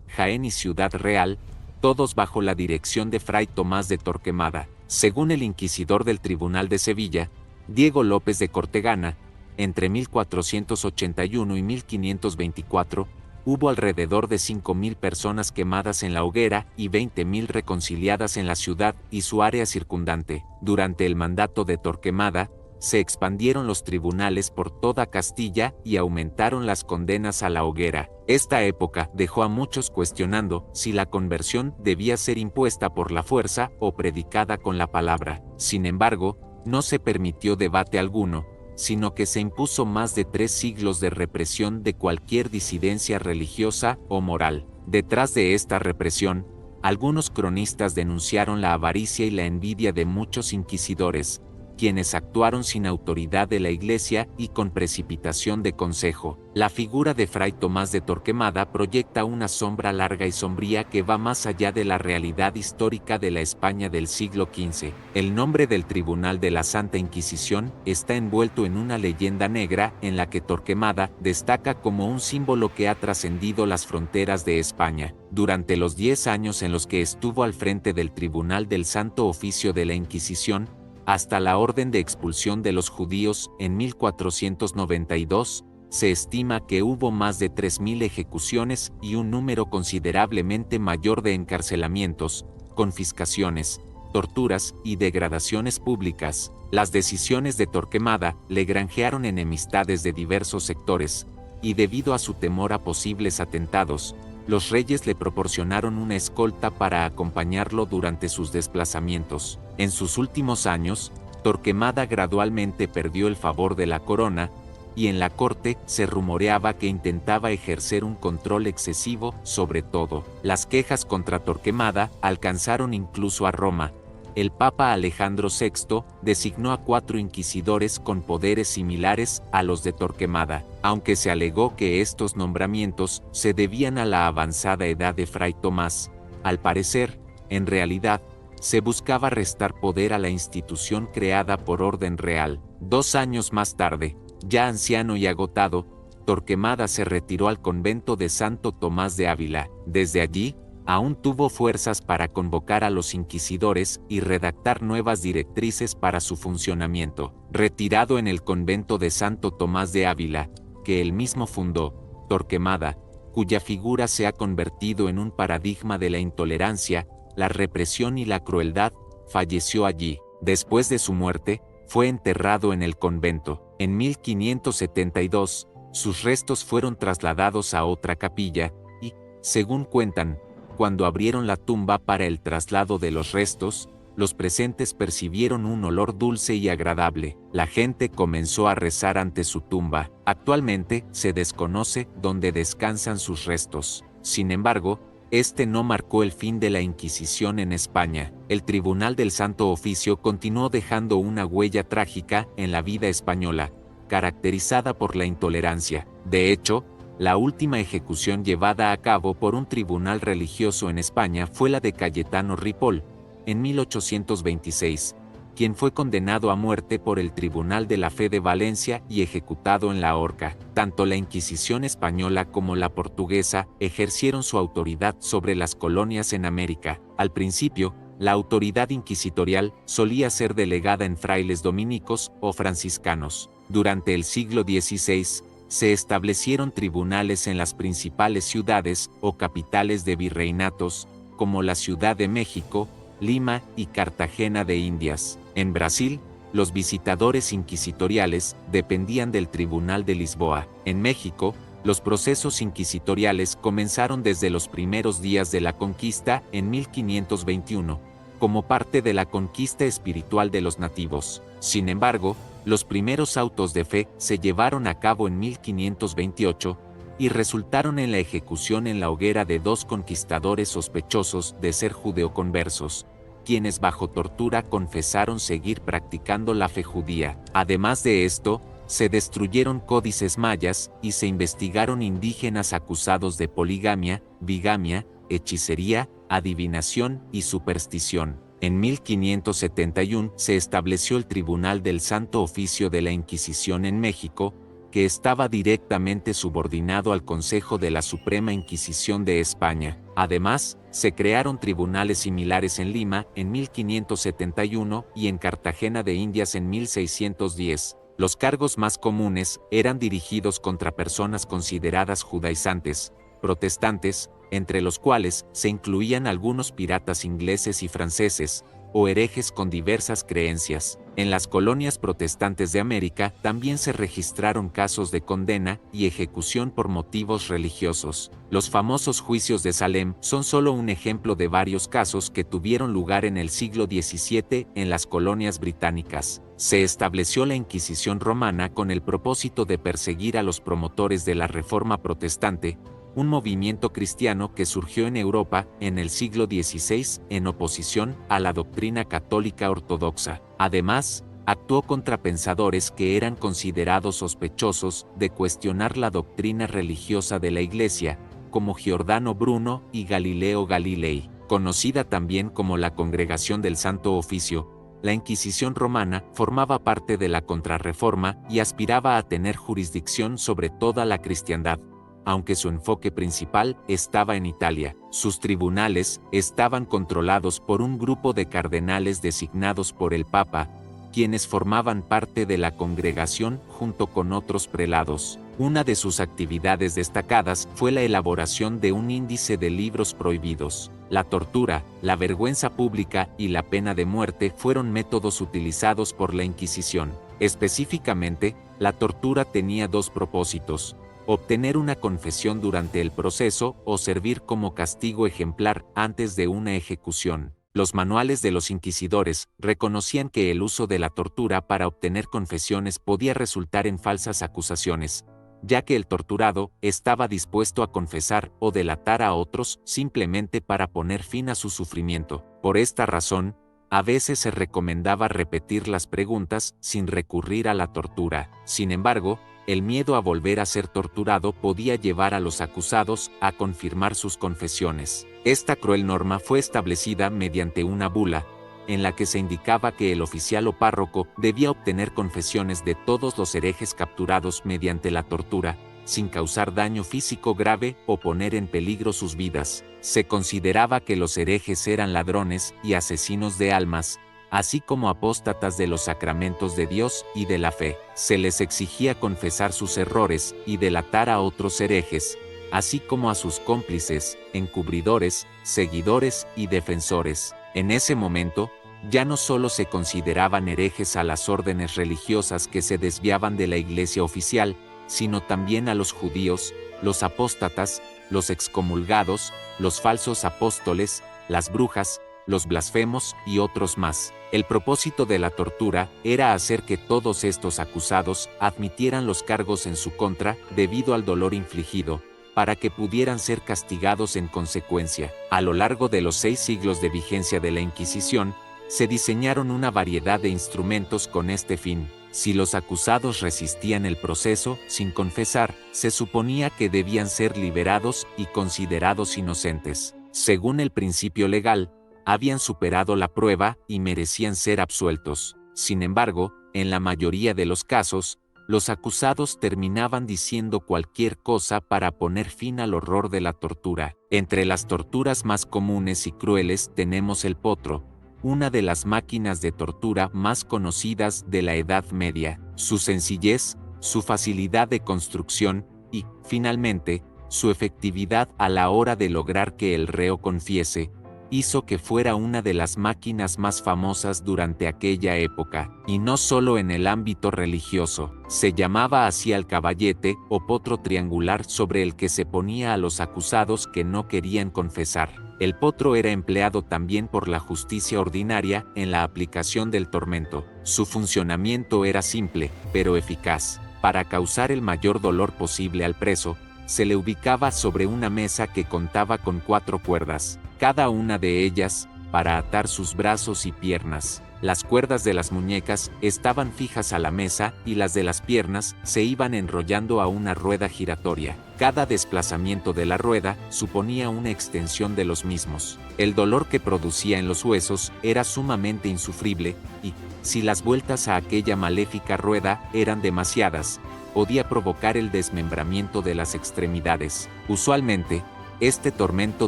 Jaén y Ciudad Real, todos bajo la dirección de Fray Tomás de Torquemada. Según el inquisidor del Tribunal de Sevilla, Diego López de Cortegana. Entre 1481 y 1524, hubo alrededor de 5.000 personas quemadas en la hoguera y 20.000 reconciliadas en la ciudad y su área circundante. Durante el mandato de Torquemada, se expandieron los tribunales por toda Castilla y aumentaron las condenas a la hoguera. Esta época dejó a muchos cuestionando si la conversión debía ser impuesta por la fuerza o predicada con la palabra. Sin embargo, no se permitió debate alguno, sino que se impuso más de 3 siglos de represión de cualquier disidencia religiosa o moral. Detrás de esta represión, algunos cronistas denunciaron la avaricia y la envidia de muchos inquisidores, quienes actuaron sin autoridad de la Iglesia y con precipitación de consejo. La figura de Fray Tomás de Torquemada proyecta una sombra larga y sombría que va más allá de la realidad histórica de la España del siglo XV. El nombre del Tribunal de la Santa Inquisición está envuelto en una leyenda negra en la que Torquemada destaca como un símbolo que ha trascendido las fronteras de España. Durante los 10 años en los que estuvo al frente del Tribunal del Santo Oficio de la Inquisición, hasta la orden de expulsión de los judíos en 1492, se estima que hubo más de 3.000 ejecuciones y un número considerablemente mayor de encarcelamientos, confiscaciones, torturas y degradaciones públicas. Las decisiones de Torquemada le granjearon enemistades de diversos sectores, y debido a su temor a posibles atentados, los reyes le proporcionaron una escolta para acompañarlo durante sus desplazamientos. En sus últimos años, Torquemada gradualmente perdió el favor de la corona, y en la corte se rumoreaba que intentaba ejercer un control excesivo sobre todo. Las quejas contra Torquemada alcanzaron incluso a Roma. El Papa Alejandro VI designó a 4 inquisidores con poderes similares a los de Torquemada, aunque se alegó que estos nombramientos se debían a la avanzada edad de Fray Tomás. Al parecer, en realidad, se buscaba restar poder a la institución creada por orden real. 2 años más tarde, ya anciano y agotado, Torquemada se retiró al convento de Santo Tomás de Ávila. Desde allí, aún tuvo fuerzas para convocar a los inquisidores y redactar nuevas directrices para su funcionamiento. Retirado en el convento de Santo Tomás de Ávila, que él mismo fundó, Torquemada, cuya figura se ha convertido en un paradigma de la intolerancia, la represión y la crueldad, falleció allí. Después de su muerte, fue enterrado en el convento. En 1572, sus restos fueron trasladados a otra capilla, y, según cuentan, cuando abrieron la tumba para el traslado de los restos, los presentes percibieron un olor dulce y agradable. La gente comenzó a rezar ante su tumba. Actualmente se desconoce dónde descansan sus restos. Sin embargo, este no marcó el fin de la Inquisición en España. El Tribunal del Santo Oficio continuó dejando una huella trágica en la vida española, caracterizada por la intolerancia. De hecho, la última ejecución llevada a cabo por un tribunal religioso en España fue la de Cayetano Ripoll, en 1826, quien fue condenado a muerte por el Tribunal de la Fe de Valencia y ejecutado en la horca. Tanto la Inquisición española como la portuguesa ejercieron su autoridad sobre las colonias en América. Al principio, la autoridad inquisitorial solía ser delegada en frailes dominicos o franciscanos. Durante el siglo XVI, se establecieron tribunales en las principales ciudades o capitales de virreinatos, como la Ciudad de México, Lima y Cartagena de Indias. En Brasil, los visitadores inquisitoriales dependían del Tribunal de Lisboa. En México, los procesos inquisitoriales comenzaron desde los primeros días de la conquista en 1521, como parte de la conquista espiritual de los nativos. Sin embargo, los primeros autos de fe se llevaron a cabo en 1528 y resultaron en la ejecución en la hoguera de 2 conquistadores sospechosos de ser judeoconversos, quienes bajo tortura confesaron seguir practicando la fe judía. Además de esto, se destruyeron códices mayas y se investigaron indígenas acusados de poligamia, bigamia, hechicería, adivinación y superstición. En 1571 se estableció el Tribunal del Santo Oficio de la Inquisición en México, que estaba directamente subordinado al Consejo de la Suprema Inquisición de España. Además, se crearon tribunales similares en Lima en 1571 y en Cartagena de Indias en 1610. Los cargos más comunes eran dirigidos contra personas consideradas judaizantes, protestantes, entre los cuales se incluían algunos piratas ingleses y franceses, o herejes con diversas creencias. En las colonias protestantes de América también se registraron casos de condena y ejecución por motivos religiosos. Los famosos juicios de Salem son solo un ejemplo de varios casos que tuvieron lugar en el siglo XVII en las colonias británicas. Se estableció la Inquisición romana con el propósito de perseguir a los promotores de la Reforma protestante, un movimiento cristiano que surgió en Europa en el siglo XVI en oposición a la doctrina católica ortodoxa. Además, actuó contra pensadores que eran considerados sospechosos de cuestionar la doctrina religiosa de la Iglesia, como Giordano Bruno y Galileo Galilei. Conocida también como la Congregación del Santo Oficio, la Inquisición romana formaba parte de la Contrarreforma y aspiraba a tener jurisdicción sobre toda la cristiandad. Aunque su enfoque principal estaba en Italia, sus tribunales estaban controlados por un grupo de cardenales designados por el Papa, quienes formaban parte de la congregación junto con otros prelados. Una de sus actividades destacadas fue la elaboración de un índice de libros prohibidos. La tortura, la vergüenza pública y la pena de muerte fueron métodos utilizados por la Inquisición. Específicamente, la tortura tenía dos propósitos: obtener una confesión durante el proceso o servir como castigo ejemplar antes de una ejecución. Los manuales de los inquisidores reconocían que el uso de la tortura para obtener confesiones podía resultar en falsas acusaciones, ya que el torturado estaba dispuesto a confesar o delatar a otros simplemente para poner fin a su sufrimiento. Por esta razón, a veces se recomendaba repetir las preguntas sin recurrir a la tortura. Sin embargo, el miedo a volver a ser torturado podía llevar a los acusados a confirmar sus confesiones. Esta cruel norma fue establecida mediante una bula, en la que se indicaba que el oficial o párroco debía obtener confesiones de todos los herejes capturados mediante la tortura, sin causar daño físico grave o poner en peligro sus vidas. Se consideraba que los herejes eran ladrones y asesinos de almas, así como apóstatas de los sacramentos de Dios y de la fe. Se les exigía confesar sus errores y delatar a otros herejes, así como a sus cómplices, encubridores, seguidores y defensores. En ese momento, ya no solo se consideraban herejes a las órdenes religiosas que se desviaban de la Iglesia oficial, sino también a los judíos, los apóstatas, los excomulgados, los falsos apóstoles, las brujas, los blasfemos y otros más. El propósito de la tortura era hacer que todos estos acusados admitieran los cargos en su contra debido al dolor infligido, para que pudieran ser castigados en consecuencia. A lo largo de los 6 siglos de vigencia de la Inquisición, se diseñaron una variedad de instrumentos con este fin. Si los acusados resistían el proceso sin confesar, se suponía que debían ser liberados y considerados inocentes. Según el principio legal, habían superado la prueba y merecían ser absueltos. Sin embargo, en la mayoría de los casos, los acusados terminaban diciendo cualquier cosa para poner fin al horror de la tortura. Entre las torturas más comunes y crueles tenemos el potro, una de las máquinas de tortura más conocidas de la Edad Media. Su sencillez, su facilidad de construcción y, finalmente, su efectividad a la hora de lograr que el reo confiese, hizo que fuera una de las máquinas más famosas durante aquella época, y no solo en el ámbito religioso. Se llamaba así al caballete o potro triangular sobre el que se ponía a los acusados que no querían confesar. El potro era empleado también por la justicia ordinaria en la aplicación del tormento. Su funcionamiento era simple, pero eficaz. Para causar el mayor dolor posible al preso, se le ubicaba sobre una mesa que contaba con 4 cuerdas, cada una de ellas para atar sus brazos y piernas. Las cuerdas de las muñecas estaban fijas a la mesa y las de las piernas se iban enrollando a una rueda giratoria. Cada desplazamiento de la rueda suponía una extensión de los mismos. El dolor que producía en los huesos era sumamente insufrible y, si las vueltas a aquella maléfica rueda eran demasiadas, podía provocar el desmembramiento de las extremidades. Usualmente, Este tormento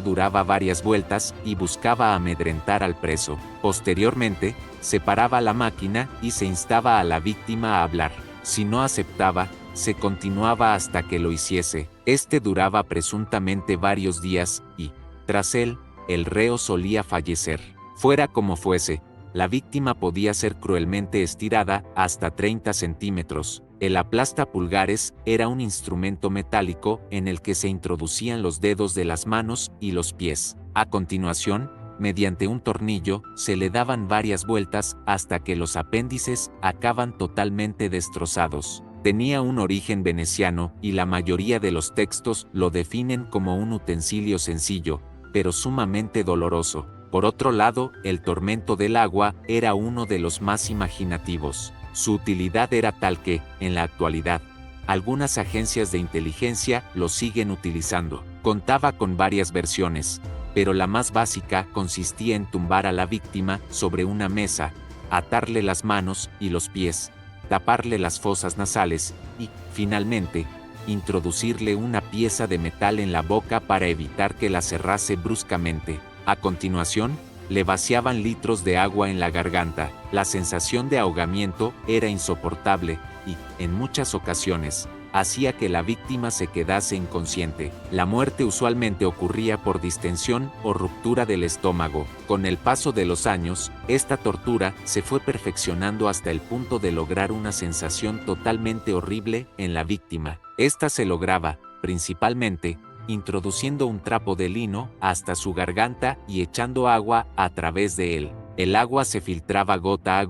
duraba varias vueltas y buscaba amedrentar al preso. Posteriormente, se paraba la máquina y se instaba a la víctima a hablar. Si no aceptaba, se continuaba hasta que lo hiciese. Este duraba presuntamente varios días y, tras él, el reo solía fallecer. Fuera como fuese, la víctima podía ser cruelmente estirada hasta 30 centímetros. El aplastapulgares era un instrumento metálico en el que se introducían los dedos de las manos y los pies. A continuación, mediante un tornillo, se le daban varias vueltas hasta que los apéndices acaban totalmente destrozados. Tenía un origen veneciano y la mayoría de los textos lo definen como un utensilio sencillo, pero sumamente doloroso. Por otro lado, el tormento del agua era uno de los más imaginativos. Su utilidad era tal que, en la actualidad, algunas agencias de inteligencia lo siguen utilizando. Contaba con varias versiones, pero la más básica consistía en tumbar a la víctima sobre una mesa, atarle las manos y los pies, taparle las fosas nasales y, finalmente, introducirle una pieza de metal en la boca para evitar que la cerrase bruscamente. A continuación, le vaciaban litros de agua en la garganta. La sensación de ahogamiento era insoportable y, en muchas ocasiones, hacía que la víctima se quedase inconsciente. La muerte usualmente ocurría por distensión o ruptura del estómago. Con el paso de los años, esta tortura se fue perfeccionando hasta el punto de lograr una sensación totalmente horrible en la víctima. Esta se lograba, principalmente, introduciendo un trapo de lino hasta su garganta y echando agua a través de él. El agua se filtraba gota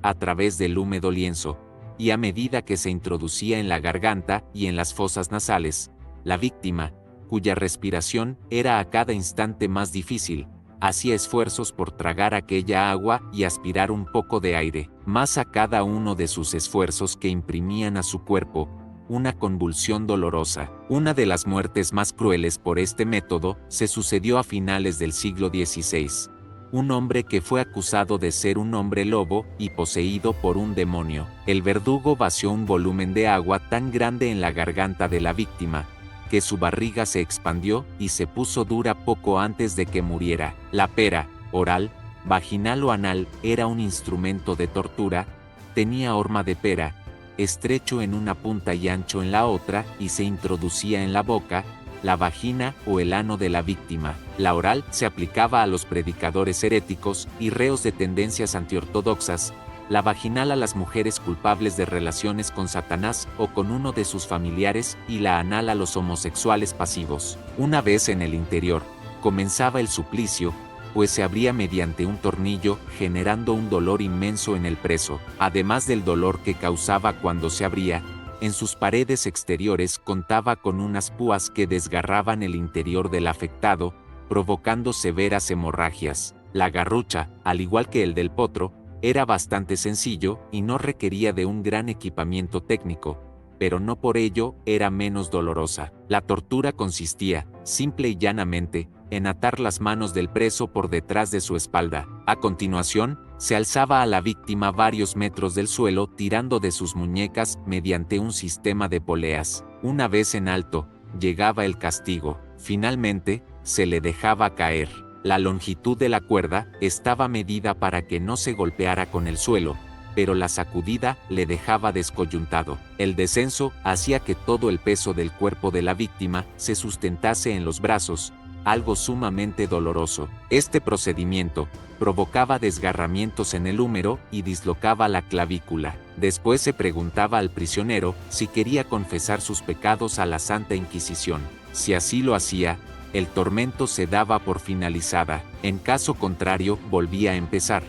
a través del húmedo lienzo, y a medida que se introducía en la garganta y en las fosas nasales, la víctima, cuya respiración era a cada instante más difícil, hacía esfuerzos por tragar aquella agua y aspirar un poco de aire, más a cada uno de sus esfuerzos que imprimían a su cuerpo una convulsión dolorosa. Una de las muertes más crueles por este método se sucedió a finales del siglo XVI. Un hombre que fue acusado de ser un hombre lobo y poseído por un demonio. El verdugo vació un volumen de agua tan grande en la garganta de la víctima, que su barriga se expandió y se puso dura poco antes de que muriera. La pera, oral, vaginal o anal, era un instrumento de tortura, tenía horma de pera, estrecho en una punta y ancho en la otra, y se introducía en la boca, la vagina o el ano de la víctima. La oral se aplicaba a los predicadores heréticos y reos de tendencias antiortodoxas, la vaginal a las mujeres culpables de relaciones con Satanás o con uno de sus familiares, y la anal a los homosexuales pasivos. Una vez en el interior, comenzaba el suplicio, pues se abría mediante un tornillo, generando un dolor inmenso en el preso. Además del dolor que causaba cuando se abría, en sus paredes exteriores contaba con unas púas que desgarraban el interior del afectado, provocando severas hemorragias. La garrucha, al igual que el del potro, era bastante sencillo y no requería de un gran equipamiento técnico, pero no por ello era menos dolorosa. La tortura consistía, simple y llanamente, en atar las manos del preso por detrás de su espalda. A continuación, se alzaba a la víctima varios metros del suelo tirando de sus muñecas mediante un sistema de poleas. Una vez en alto, llegaba el castigo. Finalmente, se le dejaba caer. La longitud de la cuerda estaba medida para que no se golpeara con el suelo, pero la sacudida le dejaba descoyuntado. El descenso hacía que todo el peso del cuerpo de la víctima se sustentase en los brazos, algo sumamente doloroso. Este procedimiento provocaba desgarramientos en el húmero y dislocaba la clavícula. Después se preguntaba al prisionero si quería confesar sus pecados a la Santa Inquisición. Si así lo hacía, el tormento se daba por finalizada. En caso contrario, volvía a empezar,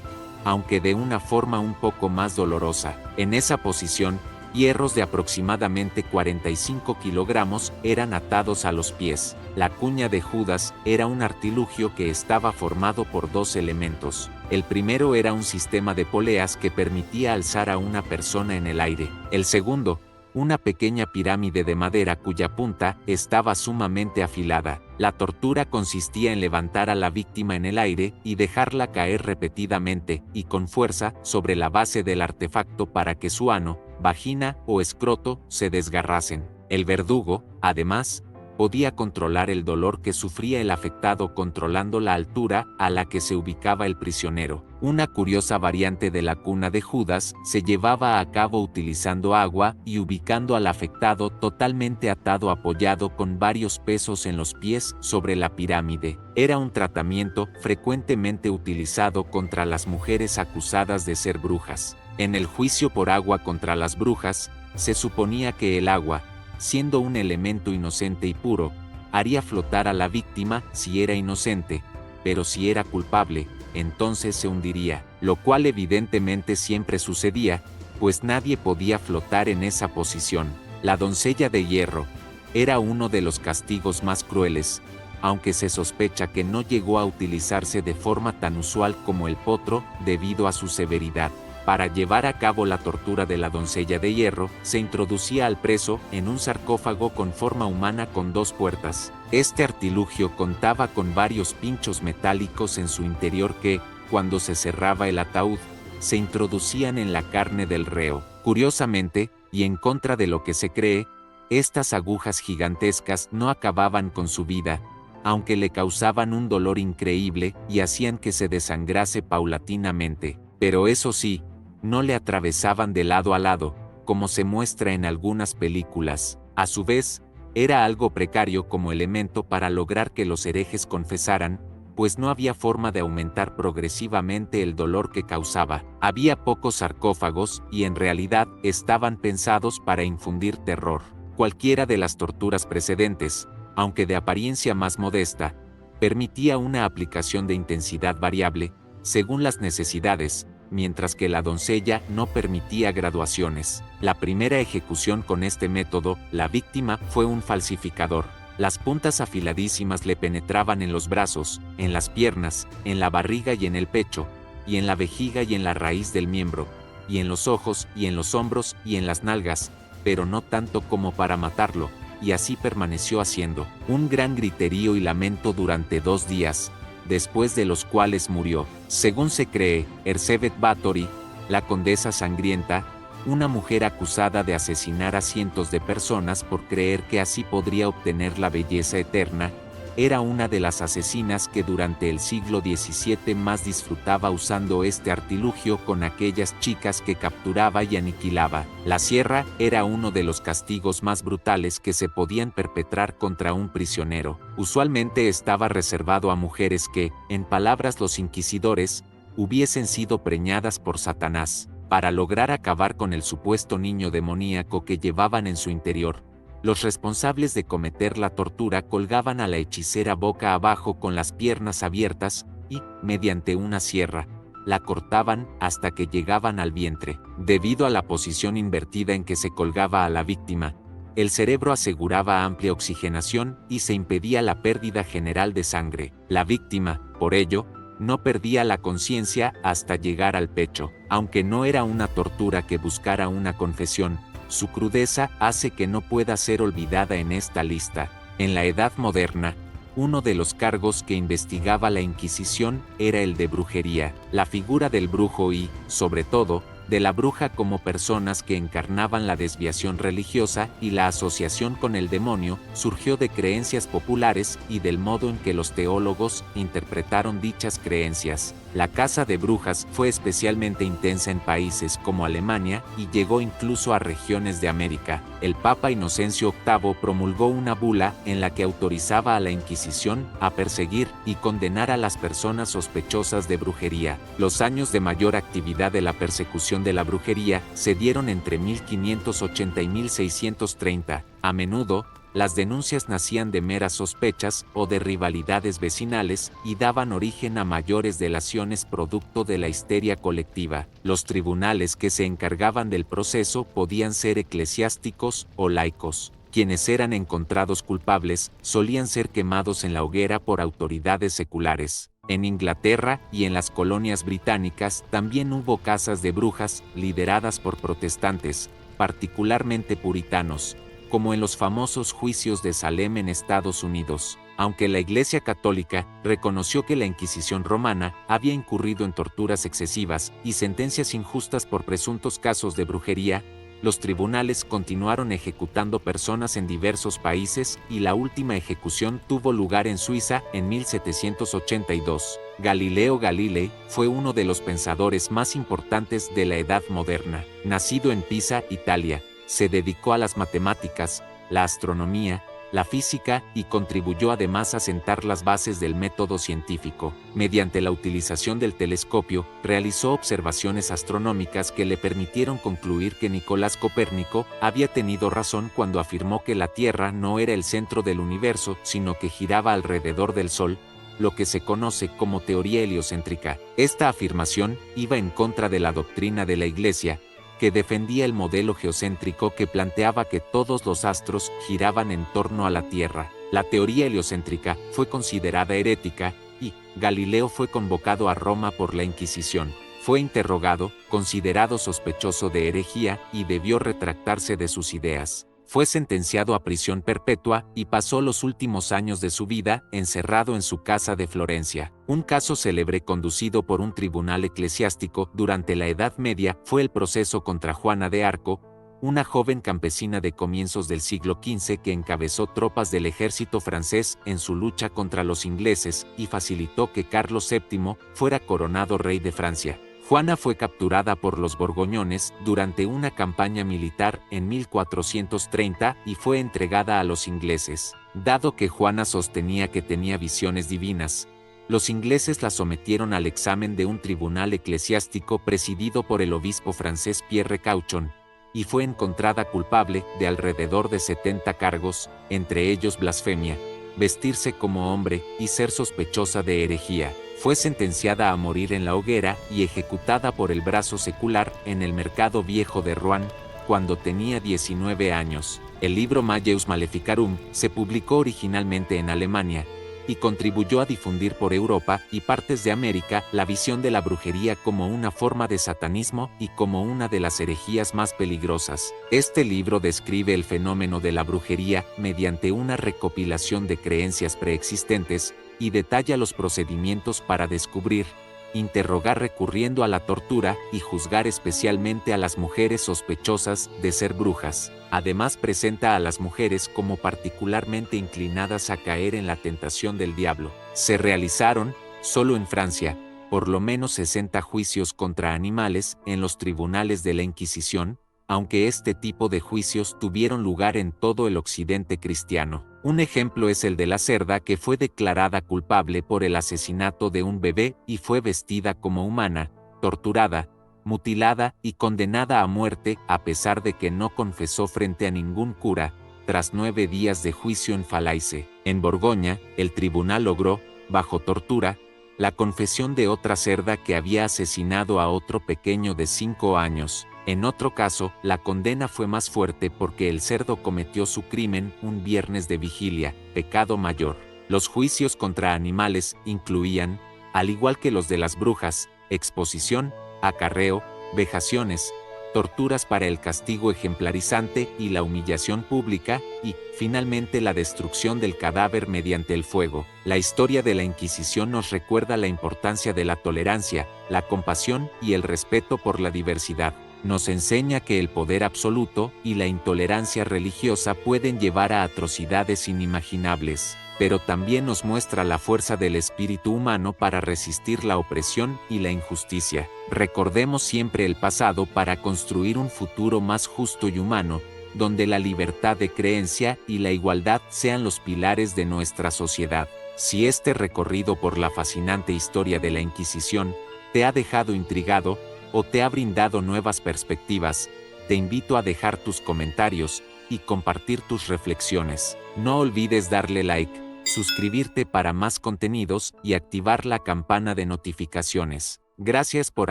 aunque de una forma un poco más dolorosa. En esa posición, hierros de aproximadamente 45 kilogramos eran atados a los pies. La cuña de Judas era un artilugio que estaba formado por dos elementos. El primero era un sistema de poleas que permitía alzar a una persona en el aire. El segundo, una pequeña pirámide de madera cuya punta estaba sumamente afilada. La tortura consistía en levantar a la víctima en el aire y dejarla caer repetidamente y con fuerza sobre la base del artefacto para que su ano, vagina o escroto se desgarrasen. El verdugo, además, podía controlar el dolor que sufría el afectado controlando la altura a la que se ubicaba el prisionero. Una curiosa variante de la cuna de Judas se llevaba a cabo utilizando agua y ubicando al afectado totalmente atado apoyado con varios pesos en los pies sobre la pirámide. Era un tratamiento frecuentemente utilizado contra las mujeres acusadas de ser brujas. En el juicio por agua contra las brujas, se suponía que el agua, siendo un elemento inocente y puro, haría flotar a la víctima si era inocente, pero si era culpable, entonces se hundiría, lo cual evidentemente siempre sucedía, pues nadie podía flotar en esa posición. La doncella de hierro era uno de los castigos más crueles, aunque se sospecha que no llegó a utilizarse de forma tan usual como el potro debido a su severidad. Para llevar a cabo la tortura de la doncella de hierro, se introducía al preso en un sarcófago con forma humana con 2 puertas. Este artilugio contaba con varios pinchos metálicos en su interior que, cuando se cerraba el ataúd, se introducían en la carne del reo. Curiosamente, y en contra de lo que se cree, estas agujas gigantescas no acababan con su vida, aunque le causaban un dolor increíble y hacían que se desangrase paulatinamente. Pero eso sí, no le atravesaban de lado a lado, como se muestra en algunas películas. A su vez, era algo precario como elemento para lograr que los herejes confesaran, pues no había forma de aumentar progresivamente el dolor que causaba. Había pocos sarcófagos y en realidad estaban pensados para infundir terror. Cualquiera de las torturas precedentes, aunque de apariencia más modesta, permitía una aplicación de intensidad variable, según las necesidades, mientras que la doncella no permitía graduaciones. La primera ejecución con este método, la víctima fue un falsificador. Las puntas afiladísimas le penetraban en los brazos, en las piernas, en la barriga y en el pecho, y en la vejiga y en la raíz del miembro, y en los ojos y en los hombros y en las nalgas, pero no tanto como para matarlo, y así permaneció haciendo un gran griterío y lamento durante 2 días, después de los cuales murió. Según se cree, Erzsébet Báthory, la condesa sangrienta, una mujer acusada de asesinar a cientos de personas por creer que así podría obtener la belleza eterna, era una de las asesinas que durante el siglo XVII más disfrutaba usando este artilugio con aquellas chicas que capturaba y aniquilaba. La sierra era uno de los castigos más brutales que se podían perpetrar contra un prisionero. Usualmente estaba reservado a mujeres que, en palabras los inquisidores, hubiesen sido preñadas por Satanás. Para lograr acabar con el supuesto niño demoníaco que llevaban en su interior, los responsables de cometer la tortura colgaban a la hechicera boca abajo con las piernas abiertas y, mediante una sierra, la cortaban hasta que llegaban al vientre. Debido a la posición invertida en que se colgaba a la víctima, el cerebro aseguraba amplia oxigenación y se impedía la pérdida general de sangre. La víctima, por ello, no perdía la conciencia hasta llegar al pecho. Aunque no era una tortura que buscara una confesión, su crudeza hace que no pueda ser olvidada en esta lista. En la Edad Moderna, uno de los cargos que investigaba la Inquisición era el de brujería. La figura del brujo y, sobre todo, de la bruja como personas que encarnaban la desviación religiosa y la asociación con el demonio, surgió de creencias populares y del modo en que los teólogos interpretaron dichas creencias. La caza de brujas fue especialmente intensa en países como Alemania y llegó incluso a regiones de América. El Papa Inocencio VIII promulgó una bula en la que autorizaba a la Inquisición a perseguir y condenar a las personas sospechosas de brujería. Los años de mayor actividad de la persecución de la brujería se dieron entre 1580 y 1630. A menudo, las denuncias nacían de meras sospechas o de rivalidades vecinales y daban origen a mayores delaciones producto de la histeria colectiva. Los tribunales que se encargaban del proceso podían ser eclesiásticos o laicos. Quienes eran encontrados culpables solían ser quemados en la hoguera por autoridades seculares. En Inglaterra y en las colonias británicas también hubo cazas de brujas lideradas por protestantes, particularmente puritanos, como en los famosos juicios de Salem en Estados Unidos. Aunque la Iglesia Católica reconoció que la Inquisición romana había incurrido en torturas excesivas y sentencias injustas por presuntos casos de brujería, los tribunales continuaron ejecutando personas en diversos países y la última ejecución tuvo lugar en Suiza en 1782. Galileo Galilei fue uno de los pensadores más importantes de la Edad Moderna. Nacido en Pisa, Italia, se dedicó a las matemáticas, la astronomía, la física y contribuyó además a sentar las bases del método científico. Mediante la utilización del telescopio, realizó observaciones astronómicas que le permitieron concluir que Nicolás Copérnico había tenido razón cuando afirmó que la Tierra no era el centro del universo, sino que giraba alrededor del Sol, lo que se conoce como teoría heliocéntrica. Esta afirmación iba en contra de la doctrina de la Iglesia, que defendía el modelo geocéntrico que planteaba que todos los astros giraban en torno a la Tierra. La teoría heliocéntrica fue considerada herética y Galileo fue convocado a Roma por la Inquisición. Fue interrogado, considerado sospechoso de herejía y debió retractarse de sus ideas. Fue sentenciado a prisión perpetua y pasó los últimos años de su vida encerrado en su casa de Florencia. Un caso célebre conducido por un tribunal eclesiástico durante la Edad Media fue el proceso contra Juana de Arco, una joven campesina de comienzos del siglo XV que encabezó tropas del ejército francés en su lucha contra los ingleses y facilitó que Carlos VII fuera coronado rey de Francia. Juana fue capturada por los borgoñones durante una campaña militar en 1430 y fue entregada a los ingleses. Dado que Juana sostenía que tenía visiones divinas, los ingleses la sometieron al examen de un tribunal eclesiástico presidido por el obispo francés Pierre Cauchon, y fue encontrada culpable de alrededor de 70 cargos, entre ellos blasfemia, vestirse como hombre y ser sospechosa de herejía. Fue sentenciada a morir en la hoguera y ejecutada por el brazo secular en el Mercado Viejo de Rouen, cuando tenía 19 años. El libro Malleus Maleficarum se publicó originalmente en Alemania y contribuyó a difundir por Europa y partes de América la visión de la brujería como una forma de satanismo y como una de las herejías más peligrosas. Este libro describe el fenómeno de la brujería mediante una recopilación de creencias preexistentes y detalla los procedimientos para descubrir, interrogar recurriendo a la tortura y juzgar especialmente a las mujeres sospechosas de ser brujas. Además presenta a las mujeres como particularmente inclinadas a caer en la tentación del diablo. Se realizaron, solo en Francia, por lo menos 60 juicios contra animales en los tribunales de la Inquisición, aunque este tipo de juicios tuvieron lugar en todo el occidente cristiano. Un ejemplo es el de la cerda que fue declarada culpable por el asesinato de un bebé y fue vestida como humana, torturada, mutilada y condenada a muerte a pesar de que no confesó frente a ningún cura, tras 9 días de juicio en Falaise. En Borgoña, el tribunal logró, bajo tortura, la confesión de otra cerda que había asesinado a otro pequeño de 5 años. En otro caso, la condena fue más fuerte porque el cerdo cometió su crimen un viernes de vigilia, pecado mayor. Los juicios contra animales incluían, al igual que los de las brujas, exposición, acarreo, vejaciones, torturas para el castigo ejemplarizante y la humillación pública, y, finalmente, la destrucción del cadáver mediante el fuego. La historia de la Inquisición nos recuerda la importancia de la tolerancia, la compasión y el respeto por la diversidad. Nos enseña que el poder absoluto y la intolerancia religiosa pueden llevar a atrocidades inimaginables, pero también nos muestra la fuerza del espíritu humano para resistir la opresión y la injusticia. Recordemos siempre el pasado para construir un futuro más justo y humano, donde la libertad de creencia y la igualdad sean los pilares de nuestra sociedad. Si este recorrido por la fascinante historia de la Inquisición te ha dejado intrigado, o te ha brindado nuevas perspectivas, te invito a dejar tus comentarios y compartir tus reflexiones. No olvides darle like, suscribirte para más contenidos y activar la campana de notificaciones. Gracias por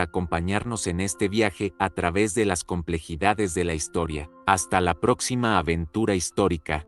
acompañarnos en este viaje a través de las complejidades de la historia. Hasta la próxima aventura histórica.